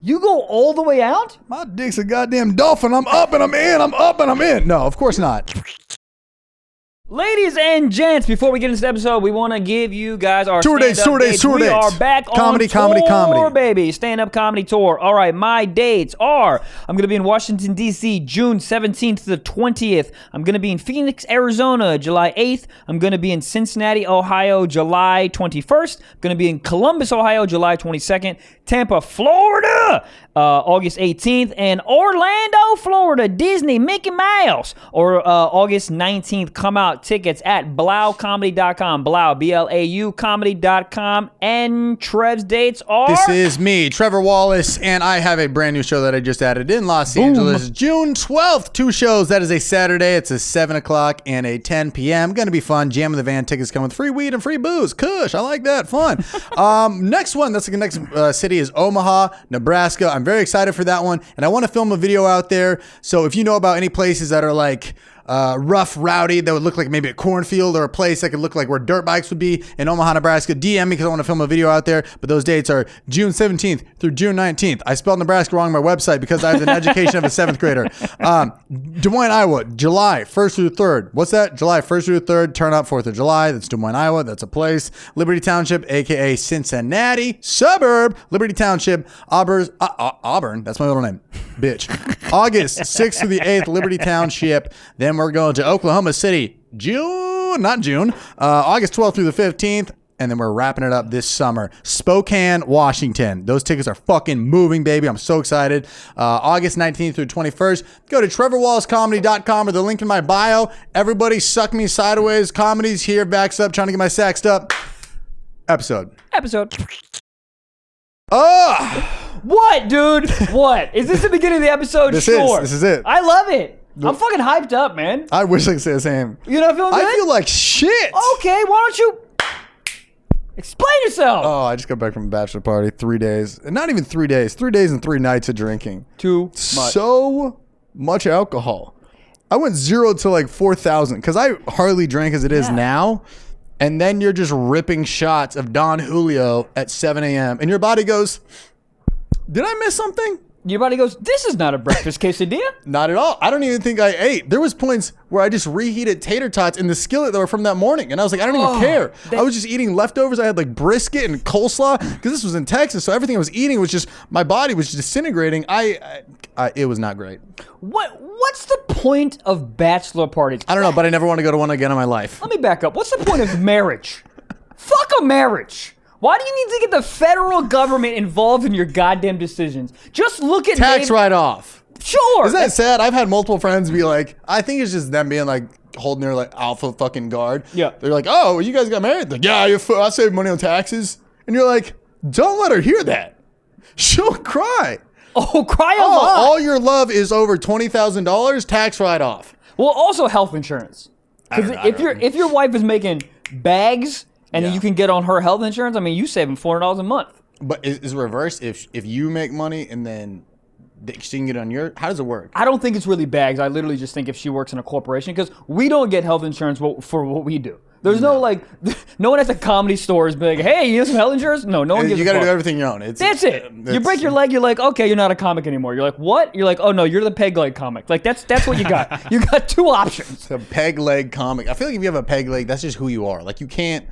You go all the way out? My dick's a goddamn dolphin. I'm up and I'm in. I'm up and I'm in. No, of course not. Ladies and gents, before we get into this episode, we want to give you guys our tour dates. We are back comedy, on tour, comedy. Baby. Stand-up comedy tour. All right, my dates are, I'm going to be in Washington, D.C., June 17th to the 20th. I'm going to be in Phoenix, Arizona, July 8th. I'm going to be in Cincinnati, Ohio, July 21st. I'm going to be in Columbus, Ohio, July 22nd. Tampa, Florida, August 18th. And Orlando, Florida, Disney, Mickey Mouse, or August 19th. Come out. Tickets at blaocomedy.com. Blau, B-L-A-U, comedy.com. And Trev's dates are... This is me, Trevor Wallace, and I have a brand new show that I just added in Los Angeles. June 12th, 2 shows. That is a Saturday. It's a 7 o'clock and a 10 p.m. Going to be fun. Jam in the Van tickets come with free weed and free booze. Kush, I like that. Fun. Next one, that's the next city is Omaha, Nebraska. I'm very excited for that one, and I want to film a video out there. So if you know about any places that are like... rough, rowdy, that would look like maybe a cornfield or a place that could look like where dirt bikes would be in Omaha, Nebraska, DM me because I want to film a video out there. But those dates are June 17th through June 19th. I spelled Nebraska wrong on my website because I have an education of a 7th grader. Des Moines, Iowa, July 1st through 3rd. What's that? July 1st through 3rd. Turn up 4th of July. That's Des Moines, Iowa. That's a place. Liberty Township, a.k.a. Cincinnati suburb. Liberty Township, Auburn. That's my little name. Bitch. August 6th through the 8th, Liberty Township. Then we're going to Oklahoma City, August 12th through the 15th. And then we're wrapping it up this summer. Spokane, Washington. Those tickets are fucking moving, baby. I'm so excited. August 19th through 21st. Go to trevorwallacecomedy.com or the link in my bio. Everybody suck me sideways. Comedy's here, backs up, trying to get my saxed up. Episode. What, dude? What? Is this the beginning of the episode? This sure. This is it. I love it. I'm fucking hyped up, man. I wish I could say the same. You not feeling good? I feel like shit. Okay, why don't you explain yourself? Oh, I just got back from a bachelor party. 3 days. And not even 3 days. 3 days and 3 nights of drinking. Too much. So much alcohol. I went 0 to like 4,000 because I hardly drank as it is now. And then you're just ripping shots of Don Julio at 7 a.m. And your body goes, did I miss something? Your body goes, this is not a breakfast quesadilla. Not at all. I don't even think I ate. There was points where I just reheated tater tots in the skillet that were from that morning. And I was like, I don't even care. I was just eating leftovers. I had like brisket and coleslaw because this was in Texas. So everything I was eating was just, my body was disintegrating. It was not great. What's the point of bachelor parties? I don't know, but I never want to go to one again in my life. Let me back up. What's the point of marriage? Fuck a marriage. Why do you need to get the federal government involved in your goddamn decisions? Just look at tax write-off. Sure. Isn't that sad? I've had multiple friends be like, I think it's just them being like holding their like alpha fucking guard. Yeah. They're like, oh, you guys got married? Like, yeah, I saved money on taxes. And you're like, don't let her hear that. She'll cry. Oh, cry a lot. All your love is over $20,000 tax write-off. Well, also health insurance. Because if your wife is making bags and then you can get on her health insurance, I mean, you saving $400 a month. But is it reverse? If you make money and then she can get on your, how does it work? I don't think it's really bags. I literally just think if she works in a corporation, because we don't get health insurance for what we do. There's no like, no one at the comedy stores be like, hey, you have some health insurance? No one gives a fuck. You got to do everything your own. That's it. You break your leg, you're like, okay, you're not a comic anymore. You're like, what? You're like, oh no, you're the peg leg comic. Like that's what you got. You got 2 options. It's a peg leg comic. I feel like if you have a peg leg, that's just who you are. Like you can't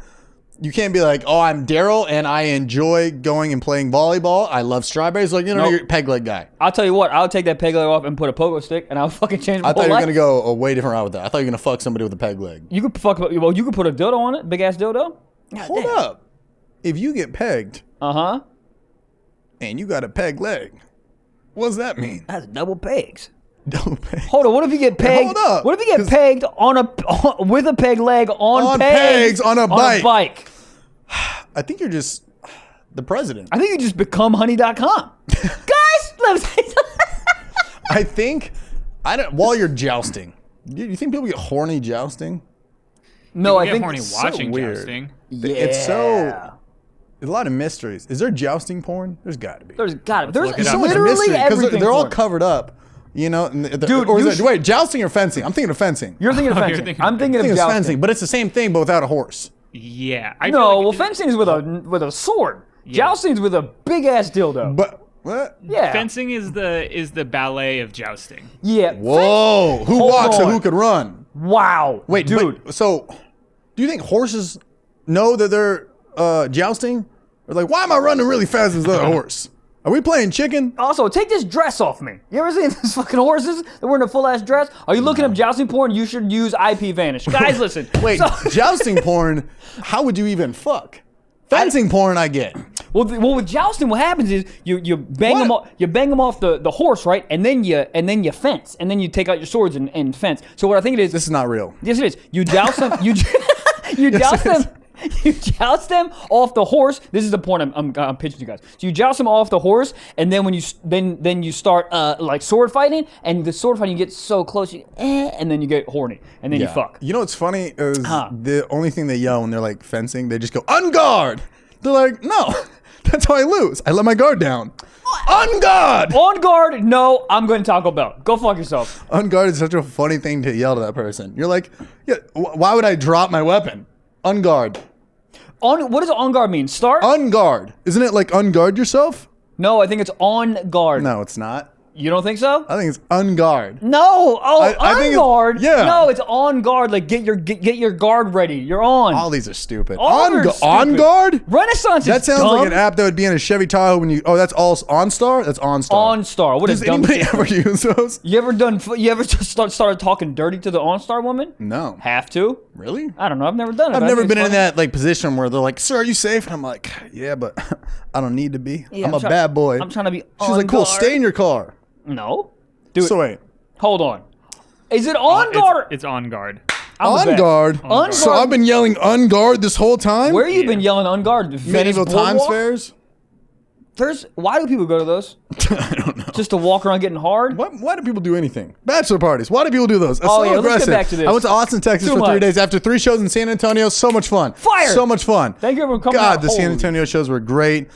be like, oh, I'm Daryl and I enjoy going and playing volleyball. I love strawberries. Like, you're a peg leg guy. I'll tell you what, I'll take that peg leg off and put a pogo stick and I'll fucking change my whole life. I thought you were going to go a way different route with that. I thought you were going to fuck somebody with a peg leg. You could put a dildo on it, big ass dildo. Hold up. If you get pegged. Uh-huh. And you got a peg leg, what does that mean? That's double pegs. Double pegs. Hold on, what if you get pegged? Hold up. What if you get pegged with a peg leg on pegs on a bike? I think you're just the president. I think you just become honey.com. Guys, let me say something. While you're jousting, do you think people get horny jousting? No, people I get think horny it's watching so weird. jousting. Yeah. It's so, there's a lot of mysteries. Is there jousting porn? There's got to be. There's got to be. There's so much literally mystery everything. They're all covered up. You know, Dude, wait, jousting or fencing? I'm thinking of fencing. You're thinking of fencing. I'm thinking of jousting. Fencing, but it's the same thing, but without a horse. Yeah. Fencing is with a sword. Yeah. Jousting is with a big ass dildo. But What? Yeah. Fencing is the ballet of jousting. Yeah. Whoa. Who Hold walks and on. who could run? Wow. Wait, dude. So, do you think horses know that they're jousting? Or like, why am I running really fast as the horse? Are we playing chicken? Also, take this dress off me. You ever seen these fucking horses that wear in a full-ass dress? Are you looking up jousting porn? You should use IPVanish. Guys, listen. Wait, jousting porn, how would you even fuck? Fencing porn, I get. Well, with jousting, what happens is you bang What? them off the horse, right? And then you fence, and then you take out your swords and fence. So what I think it is. This is not real. Yes, it is. You joust them. You joust them. You joust them off the horse. This is the point I'm pitching you guys. So you joust them off the horse, and then when you then you start like sword fighting, and the sword fighting you get so close, and then you get horny, and then you fuck. You know what's funny is the only thing they yell when they're like fencing, they just go, "On guard!" They're like, no, that's how I lose. I let my guard down. On guard! On guard, no, I'm going to Taco Bell. Go fuck yourself. On guard is such a funny thing to yell to that person. You're like, yeah, why would I drop my weapon? On guard. What does on guard mean? Start? On guard. Isn't it like unguard yourself? No, I think it's on guard. No, it's not. You don't think so? I think it's unguard. No. Oh, I on think guard. yeah. No, it's on guard. Like get your guard ready. You're on. All these are stupid. All of them are stupid. On guard? Renaissance That is sounds dumb. like an app that would be in a Chevy Tahoe when you. Oh, that's all OnStar. That's OnStar. OnStar. What is Does dumb anybody shit? ever use those? You ever just started talking dirty to the OnStar woman? No. Have to? Really? I don't know. I've never done it. I've but I never think been it's in funny. that like position where they're like, "Sir, are you safe?" And I'm like, "Yeah, but I don't need to be. Yeah, I'm a try- bad boy." I'm trying to be. She's on like, "Cool, guard. stay in your car." No. Do it. So wait, Hold on. Is it on guard? It's on guard. I'm the on best. guard. On So guard. I've been yelling "on guard" this whole time. Where you been yelling on guard? medieval times fairs? Why do people go to those? I don't know. Just to walk around getting hard? Why do people do anything? Bachelor parties. Why do people do those? That's Oh, so yeah, let's get aggressive. back to this. I went to Austin, Texas Too for 3 much. days after 3 shows in San Antonio. So much fun. Fire. So much fun. Thank you for coming God, out. the San Holy. Antonio shows were great.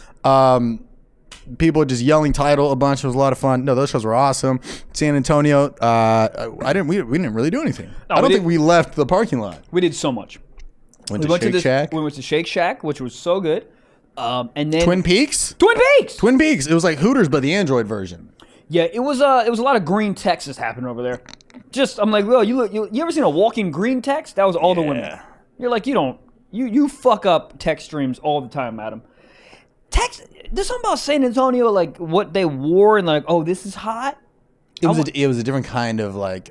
People just yelling title a bunch. It was a lot of fun. No, those shows were awesome. San Antonio. We didn't really do anything. No, I don't we think we left the parking lot. We did so much. Went We to went Shake to Shack. We went to Shake Shack, which was so good. And then Twin Peaks. Twin Peaks. Twin Peaks. It was like Hooters, but the Android version. Yeah, it was a lot of green Texas happening over there. I'm like, well, you ever seen a walking green text? That was all the women. You're like, you fuck up text streams all the time, madam. There's something about San Antonio, like what they wore, and like, oh, this is hot. It was a different kind of like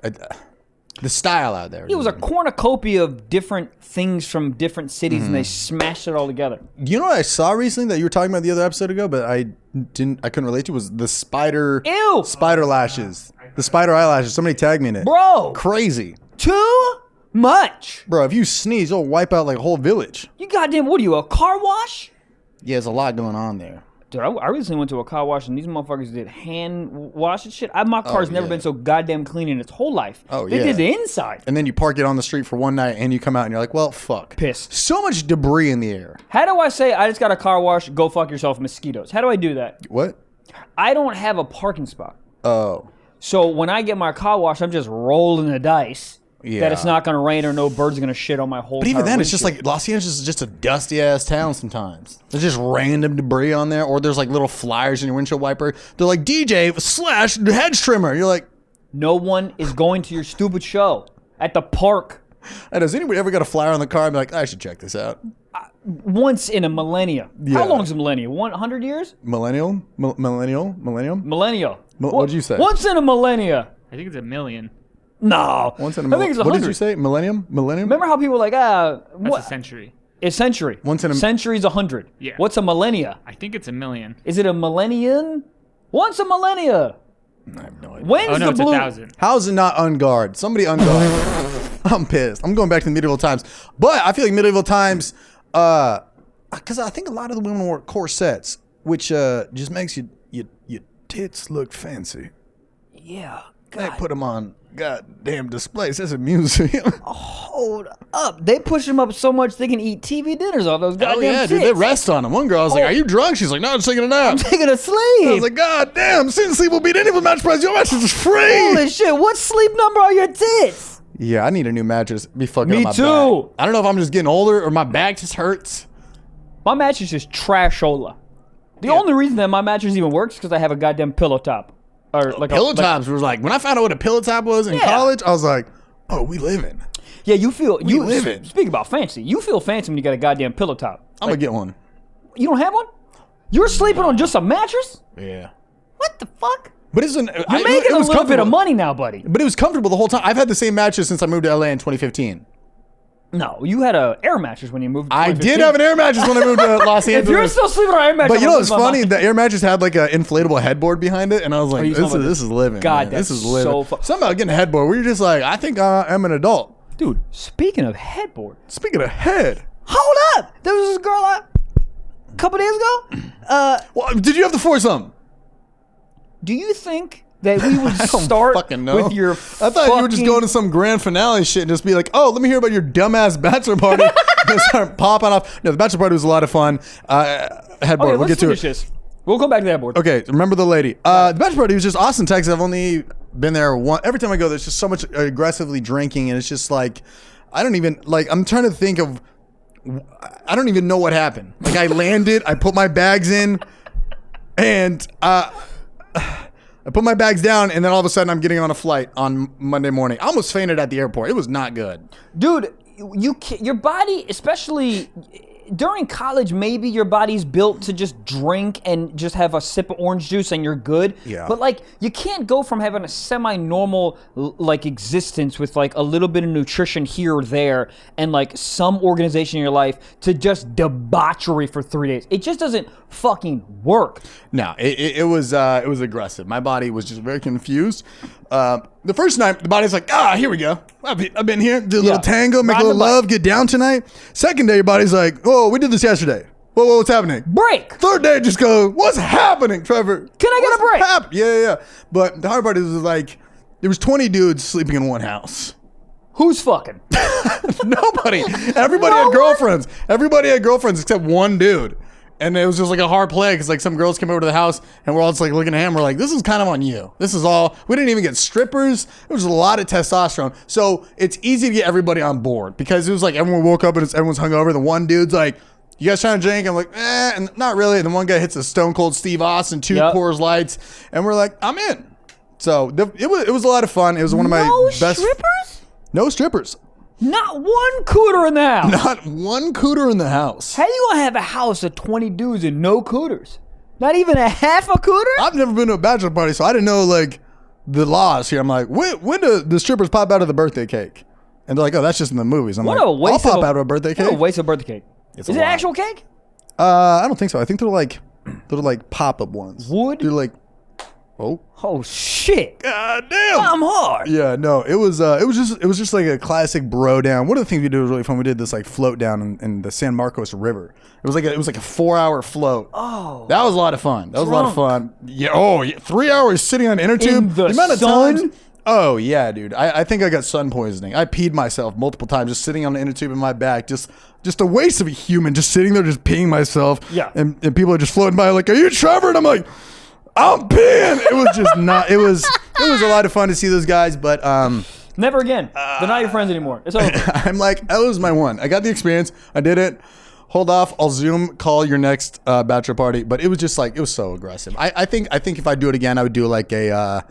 the style out there. It was a cornucopia of different things from different cities, and they smashed it all together. You know what I saw recently that you were talking about the other episode ago, but I couldn't relate to, was the spider lashes. The spider eyelashes. Somebody tagged me in it. Bro. Crazy. Too much. Bro, if you sneeze, you'll wipe out like a whole village. You goddamn, what are you, a car wash? Yeah, there's a lot going on there. Dude, I recently went to a car wash, and these motherfuckers did hand wash and shit. My car's never been so goddamn clean in its whole life. Oh, They yeah. did the inside. And then you park it on the street for one night, and you come out, and you're like, well, fuck. Pissed. So much debris in the air. How do I say I just got a car wash, go fuck yourself, mosquitoes? How do I do that? What? I don't have a parking spot. Oh. So when I get my car wash, I'm just rolling the dice that it's not going to rain or no birds are going to shit on my whole But even entire then, it's just windshield. like Los Angeles is just a dusty ass town sometimes. There's just random debris on there, or there's like little flyers in your windshield wiper. They're like DJ / hedge trimmer. You're like, No one is going to your stupid show at the park hey, does anybody ever got a flyer on the car and be like, I should check this out? once in a millennia. Yeah. How long is a millennia? 100 years? Millennium? Millennial? Millennia. What'd you say? Once in a millennia. I think it's a million. No. Once in a I think it's 100. What did you say? Millennium? Remember how people were like, That's what? a century. A century. Once in a- Century's 100. Yeah. What's a millennia? I think it's a million. Is it a millennium? Once a millennia. I have no idea. When's Oh no, the it's blue? 1,000. How is it not unguard? Somebody unguard. I'm pissed. I'm going back to the medieval times. But I feel like medieval times, because I think a lot of the women wore corsets, which just makes your tits look fancy. Yeah. They God, put them on goddamn displays. It's a museum. hold up. They push them up so much they can eat TV dinners off those goddamn Oh yeah, tits. dude. They rest on them. One girl, I was like, "Are you drunk?" She's like, "No, I'm just taking a nap." I'm taking a I sleep. was like, "God damn, sin sleep will beat any of the mattress price. Your mattress is free." Holy shit, what sleep number are your tits? Yeah, I need a new mattress. Be fucking Me up my too. back. I don't know if I'm just getting older or my back just hurts. My mattress is trashola. The only reason that my mattress even works is because I have a goddamn pillow top. Or like pillow tops was like, when I found out what a pillow top was in college, I was like, oh, we living. Yeah, you feel you living. Speak about fancy. You feel fancy when you got a goddamn pillow top. I'm gonna get one. You don't have one? You're sleeping on just a mattress? Yeah. What the fuck? But it's You're making a little bit of money now, buddy. But it was comfortable the whole time. I've had the same mattress since I moved to LA in 2015. No, you had an air mattress when you moved to I 2015. did have an air mattress when I moved to Los Angeles. If you're still sleeping on an air mattress, But you know what's funny? The air mattress had like an inflatable headboard behind it, and I was like, this is living. God, man. This that's is living. so fun. Something about getting a headboard where you're just like, I think I'm an adult. Dude, speaking of headboard. Speaking of head. Hold up! There was this girl a couple days ago. Well, did you have the foursome? Do you think that we would start with your I thought you were just going to some grand finale shit and just be like, oh, let me hear about your dumbass bachelor party. And start popping off. No, the bachelor party was a lot of fun. Headboard, we'll get to it. This. We'll come back to the headboard. Okay, remember the lady. The bachelor party was just awesome, Texas. I've only been there one. Every time I go, there's just so much aggressively drinking, and it's just like, I don't even, like, I'm trying to think of, I don't even know what happened. Like, I landed, I put my bags in, and I put my bags down, and then all of a sudden I'm getting on a flight on Monday morning. I almost fainted at the airport. It was not good. Dude, your body, especially during college, maybe your body's built to just drink and just have a sip of orange juice and you're good. Yeah. But like, you can't go from having a semi-normal like existence with like a little bit of nutrition here or there and like some organization in your life to just debauchery for 3 days. It just doesn't fucking work. No, it was aggressive. My body was just very confused. The first night, the body's like, here we go. I've been here, did a little tango, make a little love, get down tonight. Second day, your body's like, oh, we did this yesterday. Whoa, what's happening? Break. Third day, just go, what's happening, Trevor? Can I get a break? Yeah. But the hard part is like, there was 20 dudes sleeping in one house. Who's fucking? Nobody. Everybody had girlfriends. Everybody had girlfriends except one dude. And it was just like a hard play because like some girls came over to the house and we're all just like looking at him. We're like, this is kind of on you. This is all. We didn't even get strippers. There was a lot of testosterone. So it's easy to get everybody on board because it was like everyone woke up and everyone's hungover. The one dude's like, you guys trying to drink? I'm like, and not really. And the one guy hits a Stone Cold Steve Austin, 2 Coors Lights. And we're like, I'm in. So it was a lot of fun. It was one of my best. No strippers? No strippers. Not one cooter in the house. Not one cooter in the house. How you gonna have a house of 20 dudes and no cooters? Not even a half a cooter? I've never been to a bachelor party, so I didn't know like the laws here. I'm like, when do the strippers pop out of the birthday cake? And they're like, oh, that's just in the movies. I'm like, I'll pop out of a birthday cake. What a waste of birthday cake. Is it actual cake? I don't think so. I think they're like pop-up ones. Wood? They're like, oh shit. God damn. I'm hard. Yeah, no, it was just like a classic bro down. One of the things we did was really fun. We did this like float down in the San Marcos River. It was like a 4-hour float. Oh. That was a lot of fun. That was a lot of fun. Yeah. Oh, yeah. 3 hours sitting on an inner tube. In the amount of sun? Times, oh yeah, dude. I think I got sun poisoning. I peed myself multiple times just sitting on the inner tube in my back. Just a waste of a human. Just sitting there, just peeing myself. Yeah. And people are just floating by like, are you Trevor? And I'm like, I'm peeing. It was just not. It was a lot of fun to see those guys, but never again. They're not your friends anymore. It's over. I'm like, that was my one. I got the experience. I did it. Hold off. I'll Zoom call your next bachelor party. But it was just like, it was so aggressive. I think if I do it again, I would do like a,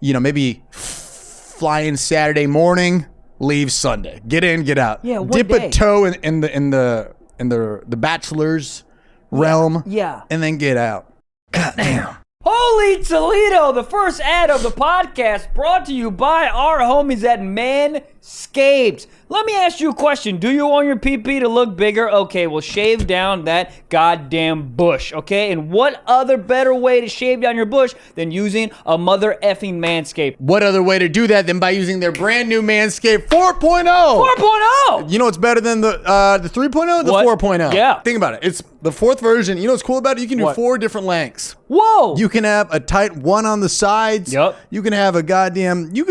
maybe fly in Saturday morning, leave Sunday, get in, get out. Yeah, dip a toe in the bachelor's realm. Yeah, and then get out. God damn. Holy Toledo, the first ad of the podcast brought to you by our homies at Manscaped. Let me ask you a question. Do you want your pee-pee to look bigger? Okay, well, shave down that goddamn bush, okay? And what other better way to shave down your bush than using a mother effing Manscaped? What other way to do that than by using their brand new Manscaped 4.0? 4.0! You know what's better than the 3.0? The What? 4.0. Yeah. Think about it. It's the 4th version. You know what's cool about it? You can do What? 4 different lengths. Whoa! You can have a tight one on the sides. Yup. You can have a goddamn. You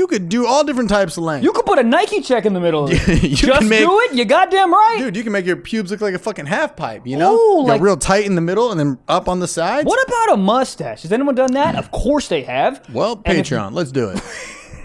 could do all different types of lengths. You could put a Nike check in the middle of it. You Just can make- do it? You goddamn right. Dude, you can make your pubes look like a fucking half pipe. You know, Ooh, You go like- real tight in the middle and then up on the sides. What about a mustache? Has anyone done that? Of course they have. Well, And if- Patreon. Let's do it.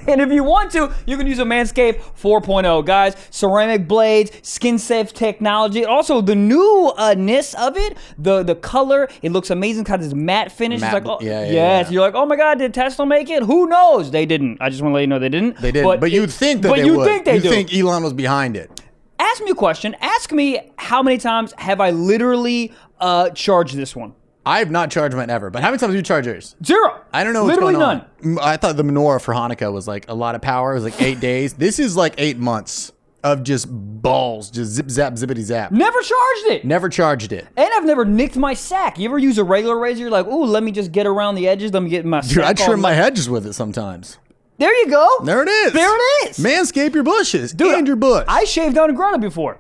And if you want to, you can use a Manscaped 4.0. Guys, ceramic blades, skin-safe technology. Also, the newness of it, the color, it looks amazing because it's matte finish. Matte, it's like, yeah. You're like, oh my God, did Tesla make it? Who knows? They didn't. I just want to let you know they didn't. They didn't. But you'd think that they would. You think Elon was behind it. Ask me a question. Ask me how many times have I literally charged this one? I have not charged mine ever, but how many times do you charge yours? 0. I don't know what's literally going on. None. I thought the menorah for Hanukkah was like a lot of power. It was like 8 days. This is like 8 months of just balls, just zip, zap, zippity, zap. Never charged it. Never charged it. And I've never nicked my sack. You ever use a regular razor? You're like, ooh, let me just get around the edges. Let me get my sack. Dude, I trim my hedges with it sometimes. There you go. There it is. There it is. Manscape your bushes. Dude, and your bush. I shaved down a grana before.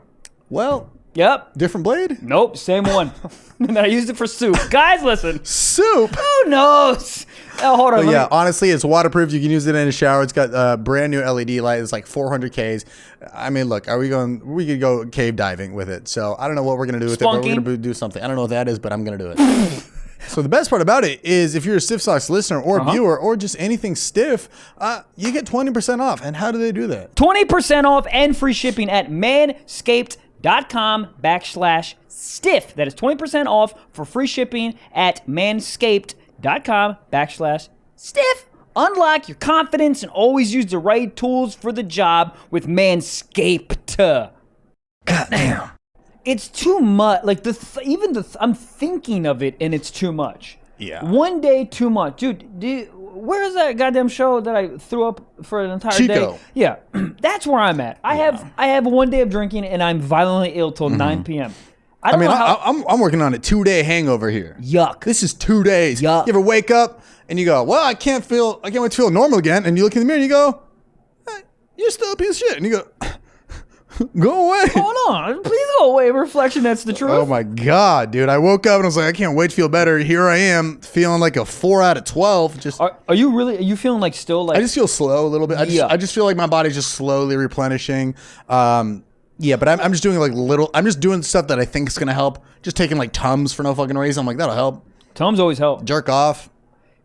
Well, Yep. different blade? Nope, same one. And I used it for soup. Guys, listen. Soup? Who knows? Oh, hold on. But yeah, honestly, it's waterproof. You can use it in a shower. It's got a brand new LED light. It's like 400 Ks. I mean, look, we could go cave diving with it. So I don't know what we're going to do with it, but we're going to do something. I don't know what that is, but I'm going to do it. So the best part about it is if you're a Stiff Socks listener or viewer or just anything stiff, you get 20% off. And how do they do that? 20% off and free shipping at manscaped.com/stiff. That is 20% off for free shipping at manscaped.com/stiff. Unlock your confidence and always use the right tools for the job with Manscaped. Goddamn. It's too much. Like I'm thinking of it and it's too much. Yeah. One day too much. Dude, where's that goddamn show that I threw up for an entire Chico. day? Yeah. That's where I'm at. I have one day of drinking and I'm violently ill till 9 p.m. I mean, I'm working on a 2-day hangover here. Yuck. This is 2 days. Yuck. You ever wake up and you go, well, I can't wait to feel normal again. And you look in the mirror and you go, hey, you're still a piece of shit. And you go, go away. Hold on. Please go away. Reflection, that's the truth. Oh my God, dude. I woke up and I was like, I can't wait to feel better. Here I am feeling like a 4 out of 12. Just Are you feeling like still like... I just feel slow a little bit. I just feel like my body's just slowly replenishing. Yeah, but I'm just doing like I'm just doing stuff that I think is going to help. Just taking like Tums for no fucking reason. I'm like, that'll help. Tums always help. Jerk off.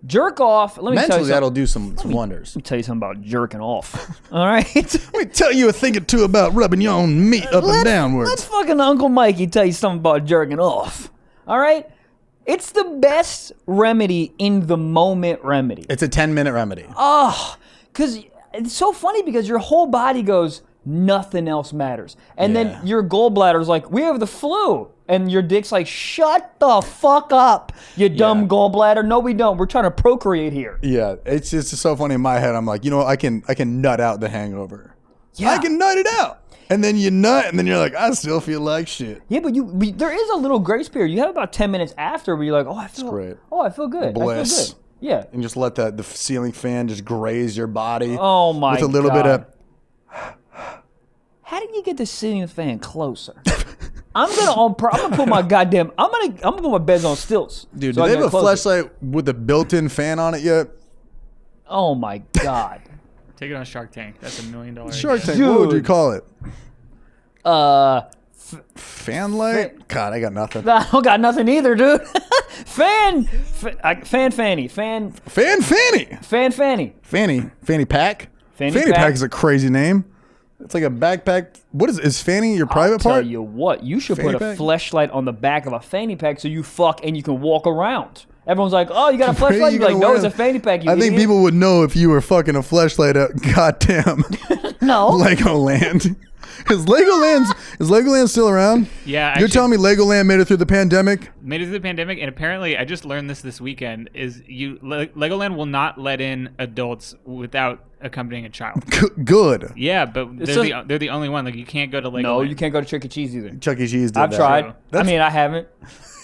Jerk off. Let me tell you Mentally, something. that'll do some wonders. Let me tell you something about jerking off. All right? Let me tell you a thing or two about rubbing your own meat up and downwards. Let's fucking Uncle Mikey tell you something about jerking off. All right? It's the best remedy in the moment remedy. It's a 10-minute remedy. Oh, because it's so funny because your whole body goes, nothing else matters. And then your gallbladder's like, we have the flu. And your dick's like, shut the fuck up, you dumb gallbladder. No, we don't. We're trying to procreate here. Yeah, it's just so funny in my head. I'm like, I can nut out the hangover. Yeah. I can nut it out. And then you nut, and then you're like, I still feel like shit. Yeah, but there is a little grace period. You have about 10 minutes after where you're like, I feel good. I feel Bliss. good. Yeah. And just let the ceiling fan just graze your body. Oh my God. With a little bit of... How did you get the ceiling fan closer? I'm gonna put my goddamn. I'm gonna put my beds on stilts. Dude, do they have a flashlight with a built-in fan on it yet? Oh my God. Take it on Shark Tank. That's $1 million. Shark Tank. What would you call it? Fan light? God, I got nothing. I don't got nothing either, dude. Fanny. Fanny pack? Fanny pack is a crazy name. It's like a backpack. What is Fanny your private part? I'll tell you what, you should put a fleshlight on the back of a fanny pack so you fuck and you can walk around. Everyone's like, oh, you got a fleshlight? You're like, no, it's a fanny pack, you I think people would know if you were fucking a fleshlight at goddamn no. Legoland. Is Legoland still around? Yeah. You're telling me Legoland made it through the pandemic? Made it through the pandemic, and apparently, I just learned this weekend, is Legoland will not let in adults without accompanying a child. Good. Yeah, but they're the only one. Like, you can't go to Legoland. No, you can't go to Chuck E. Cheese either. Chuck E. Cheese did I've that. tried. I haven't.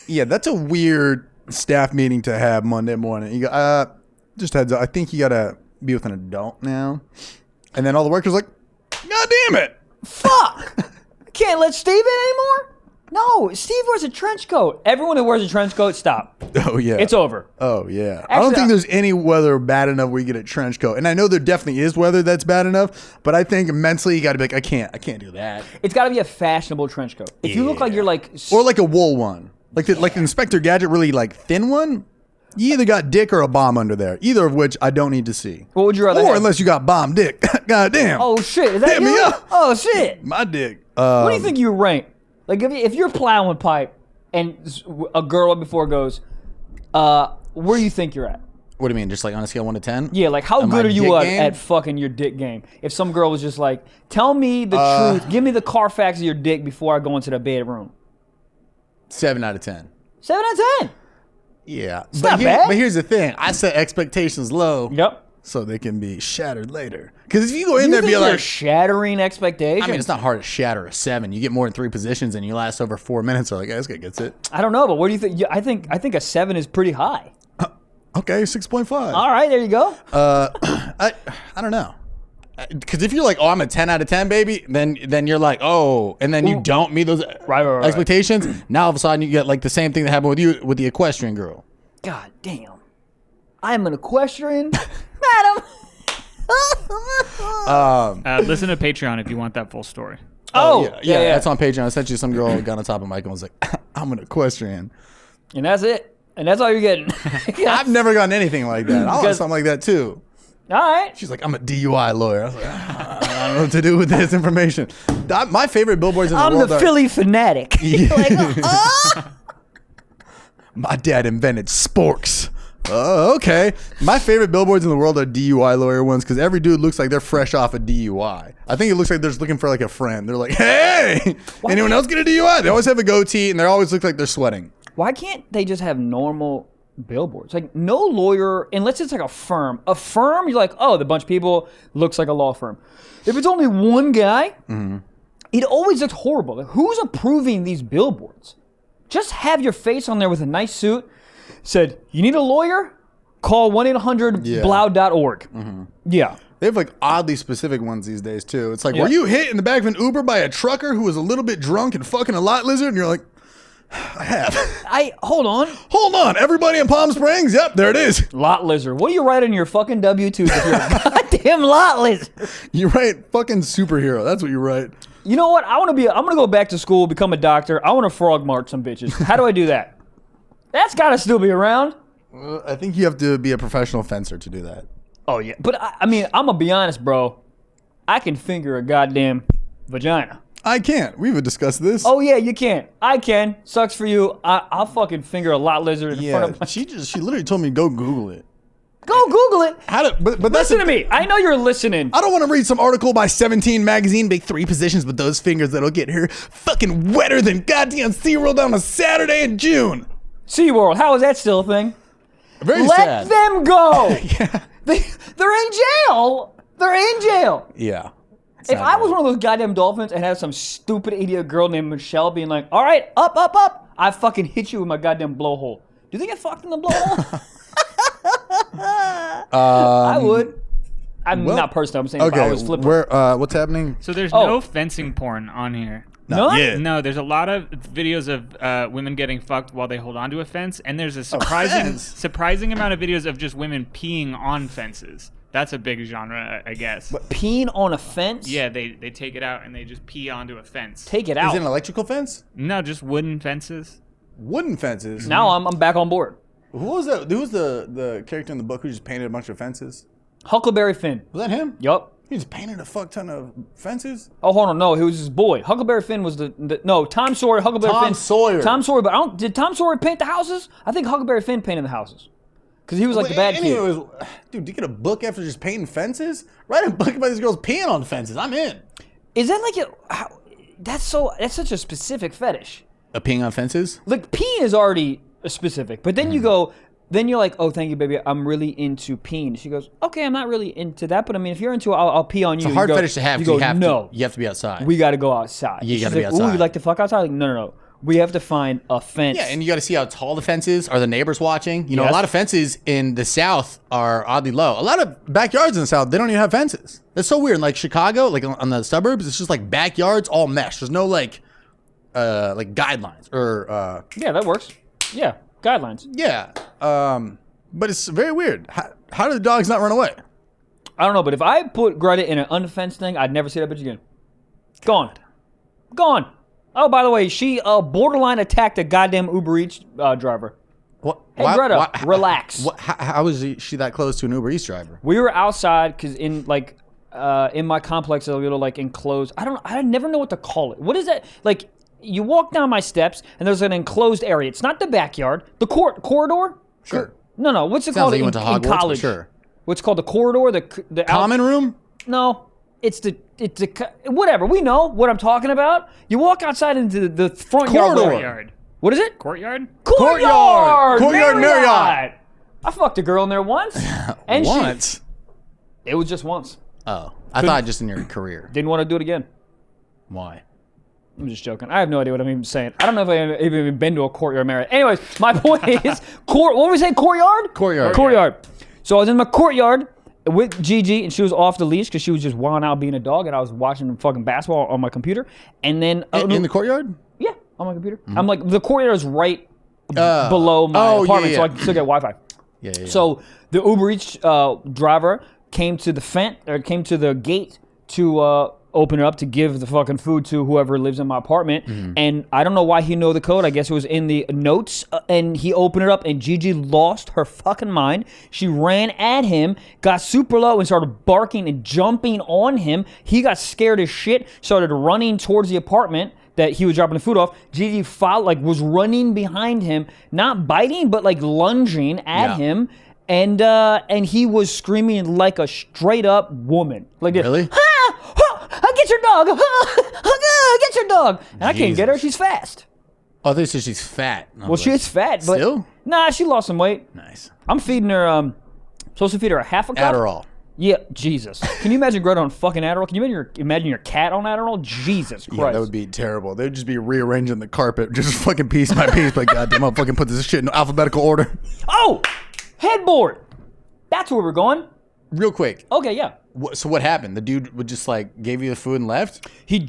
Yeah, that's a weird staff meeting to have Monday morning. You go, just heads up, I think you gotta be with an adult now. And then all the workers are like, God damn it. Fuck! I can't let Steve in anymore? No, Steve wears a trench coat. Everyone who wears a trench coat, stop. Oh, yeah. It's over. Oh, yeah. Actually, I don't think there's any weather bad enough where you get a trench coat. And I know there definitely is weather that's bad enough, but I think mentally you got to be like, I can't do that. It's got to be a fashionable trench coat. If you look like you're like... Or like a wool one. Like the Inspector Gadget really like thin one. You either got dick or a bomb under there. Either of which I don't need to see. What would you rather Or have? unless you got bomb dick. God damn. Oh shit! Is that Hit you? me up. Oh shit! My dick. What do you think you rank? Like if you're plowing pipe and a girl right before goes, where do you think you're at? What do you mean? Just like on a scale of 1 to 10? Yeah, like how On my good are you dick at, game? at fucking your dick game? If some girl was just like, tell me the truth, give me the Carfax of your dick before I go into the bedroom. 7 out of 10. 7 out of 10. Yeah. not bad. But here's the thing. I set expectations low. Yep. So they can be shattered later. Because if you go in You there and think be you're like, shattering expectations? I mean, it's not hard to shatter a 7. You get more than 3 positions and you last over 4 minutes. So like, this guy gets it. I don't know, but what do you think? Yeah, I think a 7 is pretty high. Okay, 6.5. All right, there you go. I don't know. Because if you're like, oh, I'm a 10 out of 10, baby, then you're like, oh, and then you don't meet those Right. expectations. Now all of a sudden you get like the same thing that happened with you with the equestrian girl. God damn. I'm an equestrian, madam. Listen to Patreon if you want that full story. Yeah. That's on Patreon. Essentially, some girl got on top of Mike and was like, I'm an equestrian. And that's it. And that's all you're getting. I've never gotten anything like that. I want something like that too. All right. She's like, I'm a DUI lawyer. I was like, I don't know what to do with this information. My favorite billboards in the I'm world the are, Philly fanatic. My dad invented sporks. Okay. My favorite billboards in the world are DUI lawyer ones because every dude looks like they're fresh off a DUI. I think it looks like they're just looking for like a friend. They're like, hey, anyone else get a DUI? They always have a goatee and they always look like they're sweating. Why can't they just have normal billboards? Like no lawyer, unless it's like a firm. A firm, you're like, oh, the bunch of people looks like a law firm. If it's only one guy, it always looks horrible. Like, who's approving these billboards? Just have your face on there with a nice suit. Said, you need a lawyer? Call 1-800-Blau.org. Yeah. They have like oddly specific ones these days too. It's like, were you hit in the back of an Uber by a trucker who was a little bit drunk and fucking a lot lizard? And you're like, I have. Hold on. Hold on, everybody in Palm Springs? Yep, there it is. Lot lizard. What do you write in your fucking W-2s if you're a goddamn lot lizard? You write fucking superhero. That's what you write. You know what? I'm gonna go back to school, become a doctor. I want to frog march some bitches. How do I do that? That's gotta still be around. I think you have to be a professional fencer to do that. Oh yeah. But I mean, I'm gonna be honest, bro. I can finger a goddamn vagina. I can't. We've discussed this. Oh yeah, you can't. I can. Sucks for you. I'll fucking finger a lot lizard in front of my... She literally told me go Google it. Go Google it. But that's Listen to me. I know you're listening. I don't want to read some article by 17 magazine, make 3 positions with those fingers that'll get her fucking wetter than goddamn SeaWorld on a Saturday in June. SeaWorld, how is that still a thing? Very Let sad. them go. They're in jail. They're in jail. Yeah. If I was one of those goddamn dolphins and had some stupid idiot girl named Michelle being like, all right, up, I fucking hit you with my goddamn blowhole. Do they get fucked in the blowhole? I would. I'm not personally. I'm saying if I was flipping. What's happening? So there's no fencing porn on here. None? Yeah. No, there's a lot of videos of women getting fucked while they hold onto a fence, and there's a surprising amount of videos of just women peeing on fences. That's a big genre, I guess. What, peeing on a fence? Yeah, they take it out and they just pee onto a fence. Take it Is out. it an electrical fence? No, just wooden fences. Wooden fences? Now I'm back on board. Who was that? Who was the character in the book who just painted a bunch of fences? Huckleberry Finn. Was that him? Yup. He just painted a fuck ton of fences? Oh, hold on. No, he was his boy. Huckleberry Finn was no, Tom Sawyer, Huckleberry Finn. Tom Sawyer. Tom Sawyer, but did Tom Sawyer paint the houses? I think Huckleberry Finn painted the houses. Because he was like the bad kid. Dude, do you get a book after just painting fences? Write a book about these girls peeing on fences. I'm in. Is that like that's such a specific fetish. A peeing on fences? Like peeing is already specific, but then then you're like, oh, thank you, baby. I'm really into peeing. She goes, okay, I'm not really into that, but I mean, if you're into it, I'll pee on you. It's a hard fetish to have. You have to be outside. We got to go outside. You got to She's be like, outside. Ooh, you like to fuck outside? Like, no. We have to find a fence. Yeah, and you got to see how tall the fence is. Are the neighbors watching? You know, a lot of fences in the South are oddly low. A lot of backyards in the South, they don't even have fences. That's so weird. Like Chicago, like on the suburbs, it's just like backyards all mesh. There's no like guidelines or yeah, that works. Yeah, guidelines. Yeah, but it's very weird. How do the dogs not run away? I don't know, but if I put Greta in an unfenced thing, I'd never see that bitch again. Gone. Oh, by the way, she borderline attacked a goddamn Uber Eats driver. What? Hey, Greta, relax. How is she that close to an Uber Eats driver? We were outside because in my complex, a little like enclosed. I never know what to call it. What is that? Like you walk down my steps and there's an enclosed area. It's not the backyard. The corridor. Sure. No. What's it Sounds called like you in, went to Hogwarts, in college? Sure. What's called the corridor? The Common room? No, it's whatever. We know what I'm talking about. You walk outside into the front Corridor. Yard. What is it? Courtyard? Courtyard Marriott. I fucked a girl in there once. And Once? It was just once. Oh. I thought just in your career. Didn't want to do it again. Why? I'm just joking. I have no idea what I'm even saying. I don't know if I've even been to a Courtyard Marriott. Anyways, my point is, what were we saying? Courtyard? Courtyard. So I was in my courtyard with Gigi, and she was off the leash because she was just wilding out being a dog, and I was watching fucking basketball on my computer. And then In the courtyard? yeah, on my computer. I'm like, the courtyard is right below my apartment, so I can still get Wi-Fi. Yeah. So the Uber Eats driver came to the gate to open it up to give the fucking food to whoever lives in my apartment. And I don't know why he knew the code. I guess it was in the notes. And he opened it up, and Gigi lost her fucking mind. She ran at him, got super low, and started barking and jumping on him. He got scared as shit, started running towards the apartment that he was dropping the food off. Gigi was running behind him, not biting, but like lunging at him. And he was screaming like a straight up woman. Like this. Really? Get your dog! Get your dog! And I can't get her. She's fast. Oh, they said she's fat. Well, she is fat, but Still? Nah, she lost some weight. Nice. I'm feeding her. Supposed to feed her a half a cup. Adderall. Yeah, Jesus. Can you imagine Greta on fucking Adderall? Can you imagine your cat on Adderall? Jesus Christ. Yeah, that would be terrible. They would just be rearranging the carpet, just fucking piece by piece. Like, goddamn, I'll fucking put this shit in alphabetical order. Oh, headboard. That's where we're going. Real quick. Okay, yeah. So what happened? The dude would just like gave you the food and left? He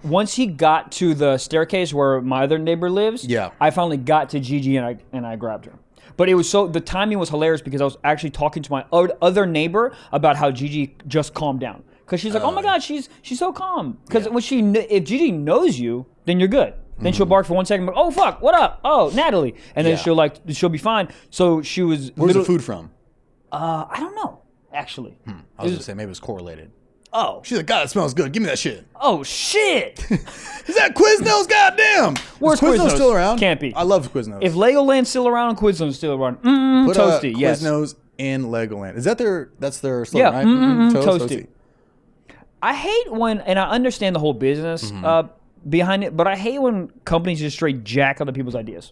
once he got to the staircase where my other neighbor lives. Yeah. I finally got to Gigi and I grabbed her. But it was the timing was hilarious because I was actually talking to my other neighbor about how Gigi just calmed down. Because she's like, oh my God, she's so calm. Because if Gigi knows you, then you're good. Then she'll bark for 1 second, like, oh fuck, what up? Oh, Natalie. And then she'll be fine. So she was Where's the food from? I don't know, actually. I was gonna say maybe it was correlated. Oh. She's like, God, it smells good. Give me that shit. Oh shit. Is that Quiznos? Goddamn. Where's Is Quiznos still around? Can't be. I love Quiznos. If Legoland's still around, Quiznos still around. Put Toasty, yes. Quiznos in Legoland. Is that that's their slogan, Yeah, right? Toasty. I hate when, and I understand the whole business behind it, but I hate when companies just straight jack other people's ideas.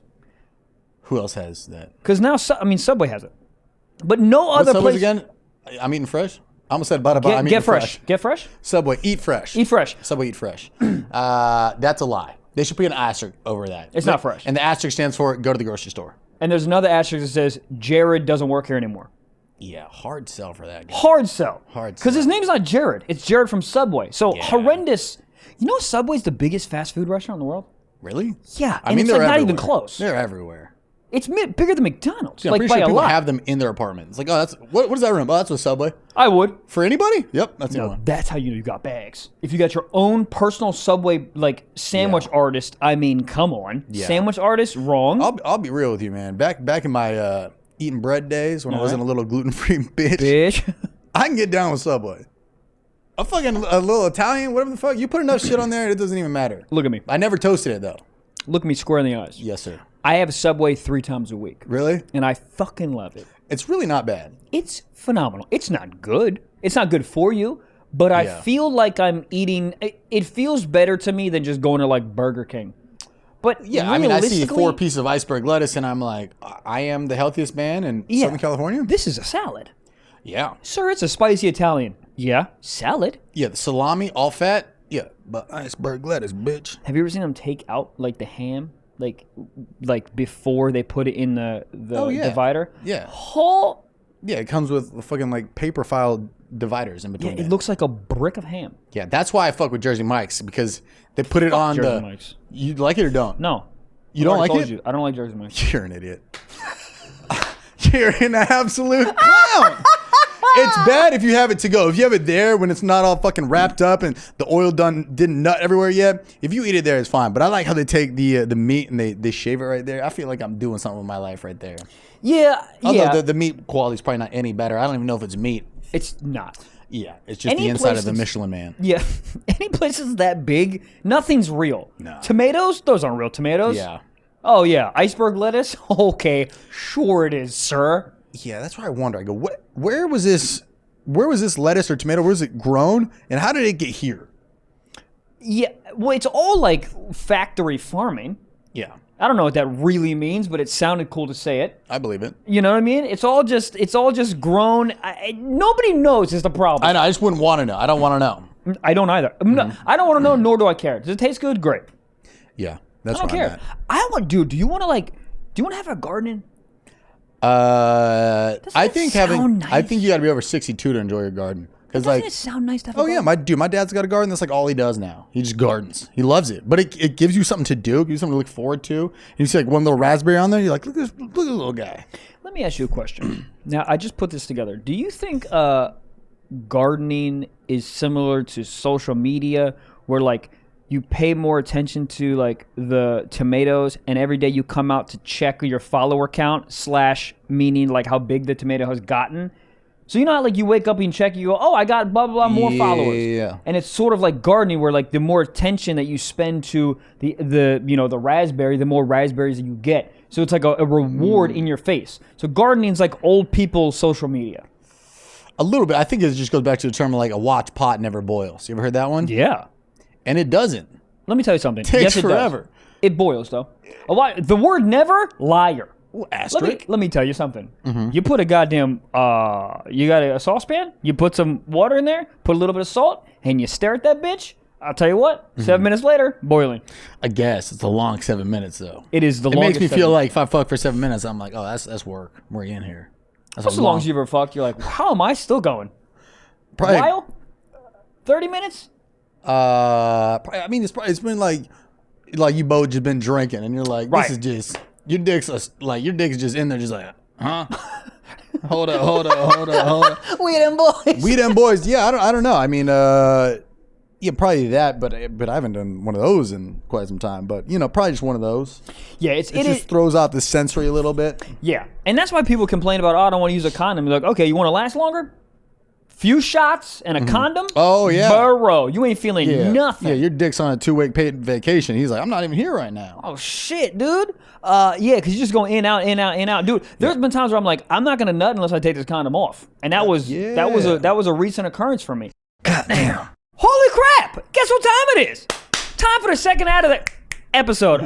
Who else has that? Because now, Subway has it. But no What's other Subway's place. again? I'm eating fresh. I almost said bada bada. I'm eating Get fresh. Get fresh? Subway, eat fresh. Eat fresh. Subway, eat fresh. That's a lie. They should put an asterisk over that. It's not fresh. And the asterisk stands for go to the grocery store. And there's another asterisk that says, Jared doesn't work here anymore. Yeah, hard sell for that guy. Hard sell. Hard sell. Because his name's not Jared. It's Jared from Subway. So horrendous. You know Subway's the biggest fast food restaurant in the world? Really? Yeah. I mean, it's they're like not everywhere. even close. They're everywhere. It's bigger than McDonald's. Yeah, I'm like pretty by sure a people lot. have them in their apartment. It's like, oh, that's what is that room? Oh, that's a Subway. I would. For anybody? Yep, that's the No, one. that's how you know you got bags. If you got your own personal Subway like sandwich artist, I mean, come on, sandwich artist, wrong. I'll be real with you, man. Back in my eating bread days when I wasn't a little gluten-free bitch, I can get down with Subway. A little Italian, whatever the fuck. You put enough shit on there, it doesn't even matter. Look at me. I never toasted it though. Look me square in the eyes. Yes, sir. I have Subway 3 times a week. Really? And I fucking love it. It's really not bad. It's phenomenal. It's not good. It's not good for you, but I feel like I'm eating. It feels better to me than just going to like Burger King. But yeah, I mean, I see 4 pieces of iceberg lettuce, and I'm like, I am the healthiest man in Southern California. This is a salad. Yeah. Sir, it's a spicy Italian. Yeah. Salad. Yeah, the salami, all fat. Yeah, but iceberg lettuce, bitch. Have you ever seen them take out like the ham? Like before they put it in the divider? Yeah. Yeah, it comes with fucking like paper file dividers in between. Yeah, it looks like a brick of ham. Yeah, that's why I fuck with Jersey Mike's, because they put it on Jersey Mike's. You like it or don't? No. You don't like it? I don't like Jersey Mike's. You're an idiot. You're an absolute clown. It's bad if you have it to go. If you have it there when it's not all fucking wrapped up and the oil didn't nut everywhere yet, if you eat it there, it's fine. But I like how they take the meat and they shave it right there. I feel like I'm doing something with my life right there. Yeah. Although the meat quality is probably not any better. I don't even know if it's meat. It's not. Yeah, it's just the inside of the Michelin Man. Yeah. Any places that big, nothing's real. No. Tomatoes? Those aren't real tomatoes. Yeah. Oh, yeah. Iceberg lettuce? Okay. Sure it is, sir. Yeah, that's why I wonder. I go, where was this lettuce or tomato? Where was it grown? And how did it get here? Yeah. Well, it's all like factory farming. Yeah. I don't know what that really means, but it sounded cool to say it. I believe it. You know what I mean? It's all just grown. Nobody knows is the problem. I know. I just wouldn't want to know. I don't want to know. I don't either. I don't want to know, nor do I care. Does it taste good? Great. Yeah, that's I don't care. Dude, do you want to have a garden? I think nice? I think you got to be over 62 to enjoy your garden. Doesn't it sound nice to have a garden? Yeah, my dad's got a garden. That's like all he does now. He just gardens. He loves it. But it gives you something to do. It gives you something to look forward to. And you see like one little raspberry on there. You're like, look at this little guy. Let me ask you a question. Now, I just put this together. Do you think gardening is similar to social media where like you pay more attention to like the tomatoes and every day you come out to check your follower count / meaning like how big the tomato has gotten? So you know how like you wake up and check, you go, oh, I got blah, blah, blah, more followers. Yeah. And it's sort of like gardening where like the more attention that you spend to the raspberry, the more raspberries that you get. So it's like a reward in your face. So gardening is like old people's social media. A little bit. I think it just goes back to the term of like a watch pot never boils. You ever heard that one? Yeah. And it doesn't. Let me tell you something. Takes yes, it forever. Does. It boils though. The word never, liar. Ooh, asterisk. Let me tell you something. You put a goddamn, you got a saucepan, you put some water in there, put a little bit of salt, and you stare at that bitch. I'll tell you what, 7 minutes later, boiling. I guess. It's a long 7 minutes, though. It is the longest. longest. It makes me feel like if I fuck for 7 minutes, I'm like, oh, that's work. We're in here. That's as long as you ever fucked, you're like, how am I still going? Probably, a while? 30 minutes? I mean, it's been like you both just been drinking, and you're like, this is just... Your dick's just in there, just like, huh? Hold up. We them boys. We them boys. Yeah, I don't know. I mean, yeah, probably that, but I haven't done one of those in quite some time. But probably just one of those. Yeah, it just throws out the sensory a little bit. Yeah, and that's why people complain about, I don't want to use a condom. They're like, okay, you want to last longer? Few shots and a condom? Oh, yeah. Bro, you ain't feeling nothing. Yeah, your dick's on a 2-week paid vacation. He's like, I'm not even here right now. Oh, shit, dude. Yeah, because you're just going in, out, in, out, in, out. Dude, there's been times where I'm like, I'm not going to nut unless I take this condom off. And that was a recent occurrence for me. Goddamn. Holy crap. Guess what time it is? Time for the second ad of the episode.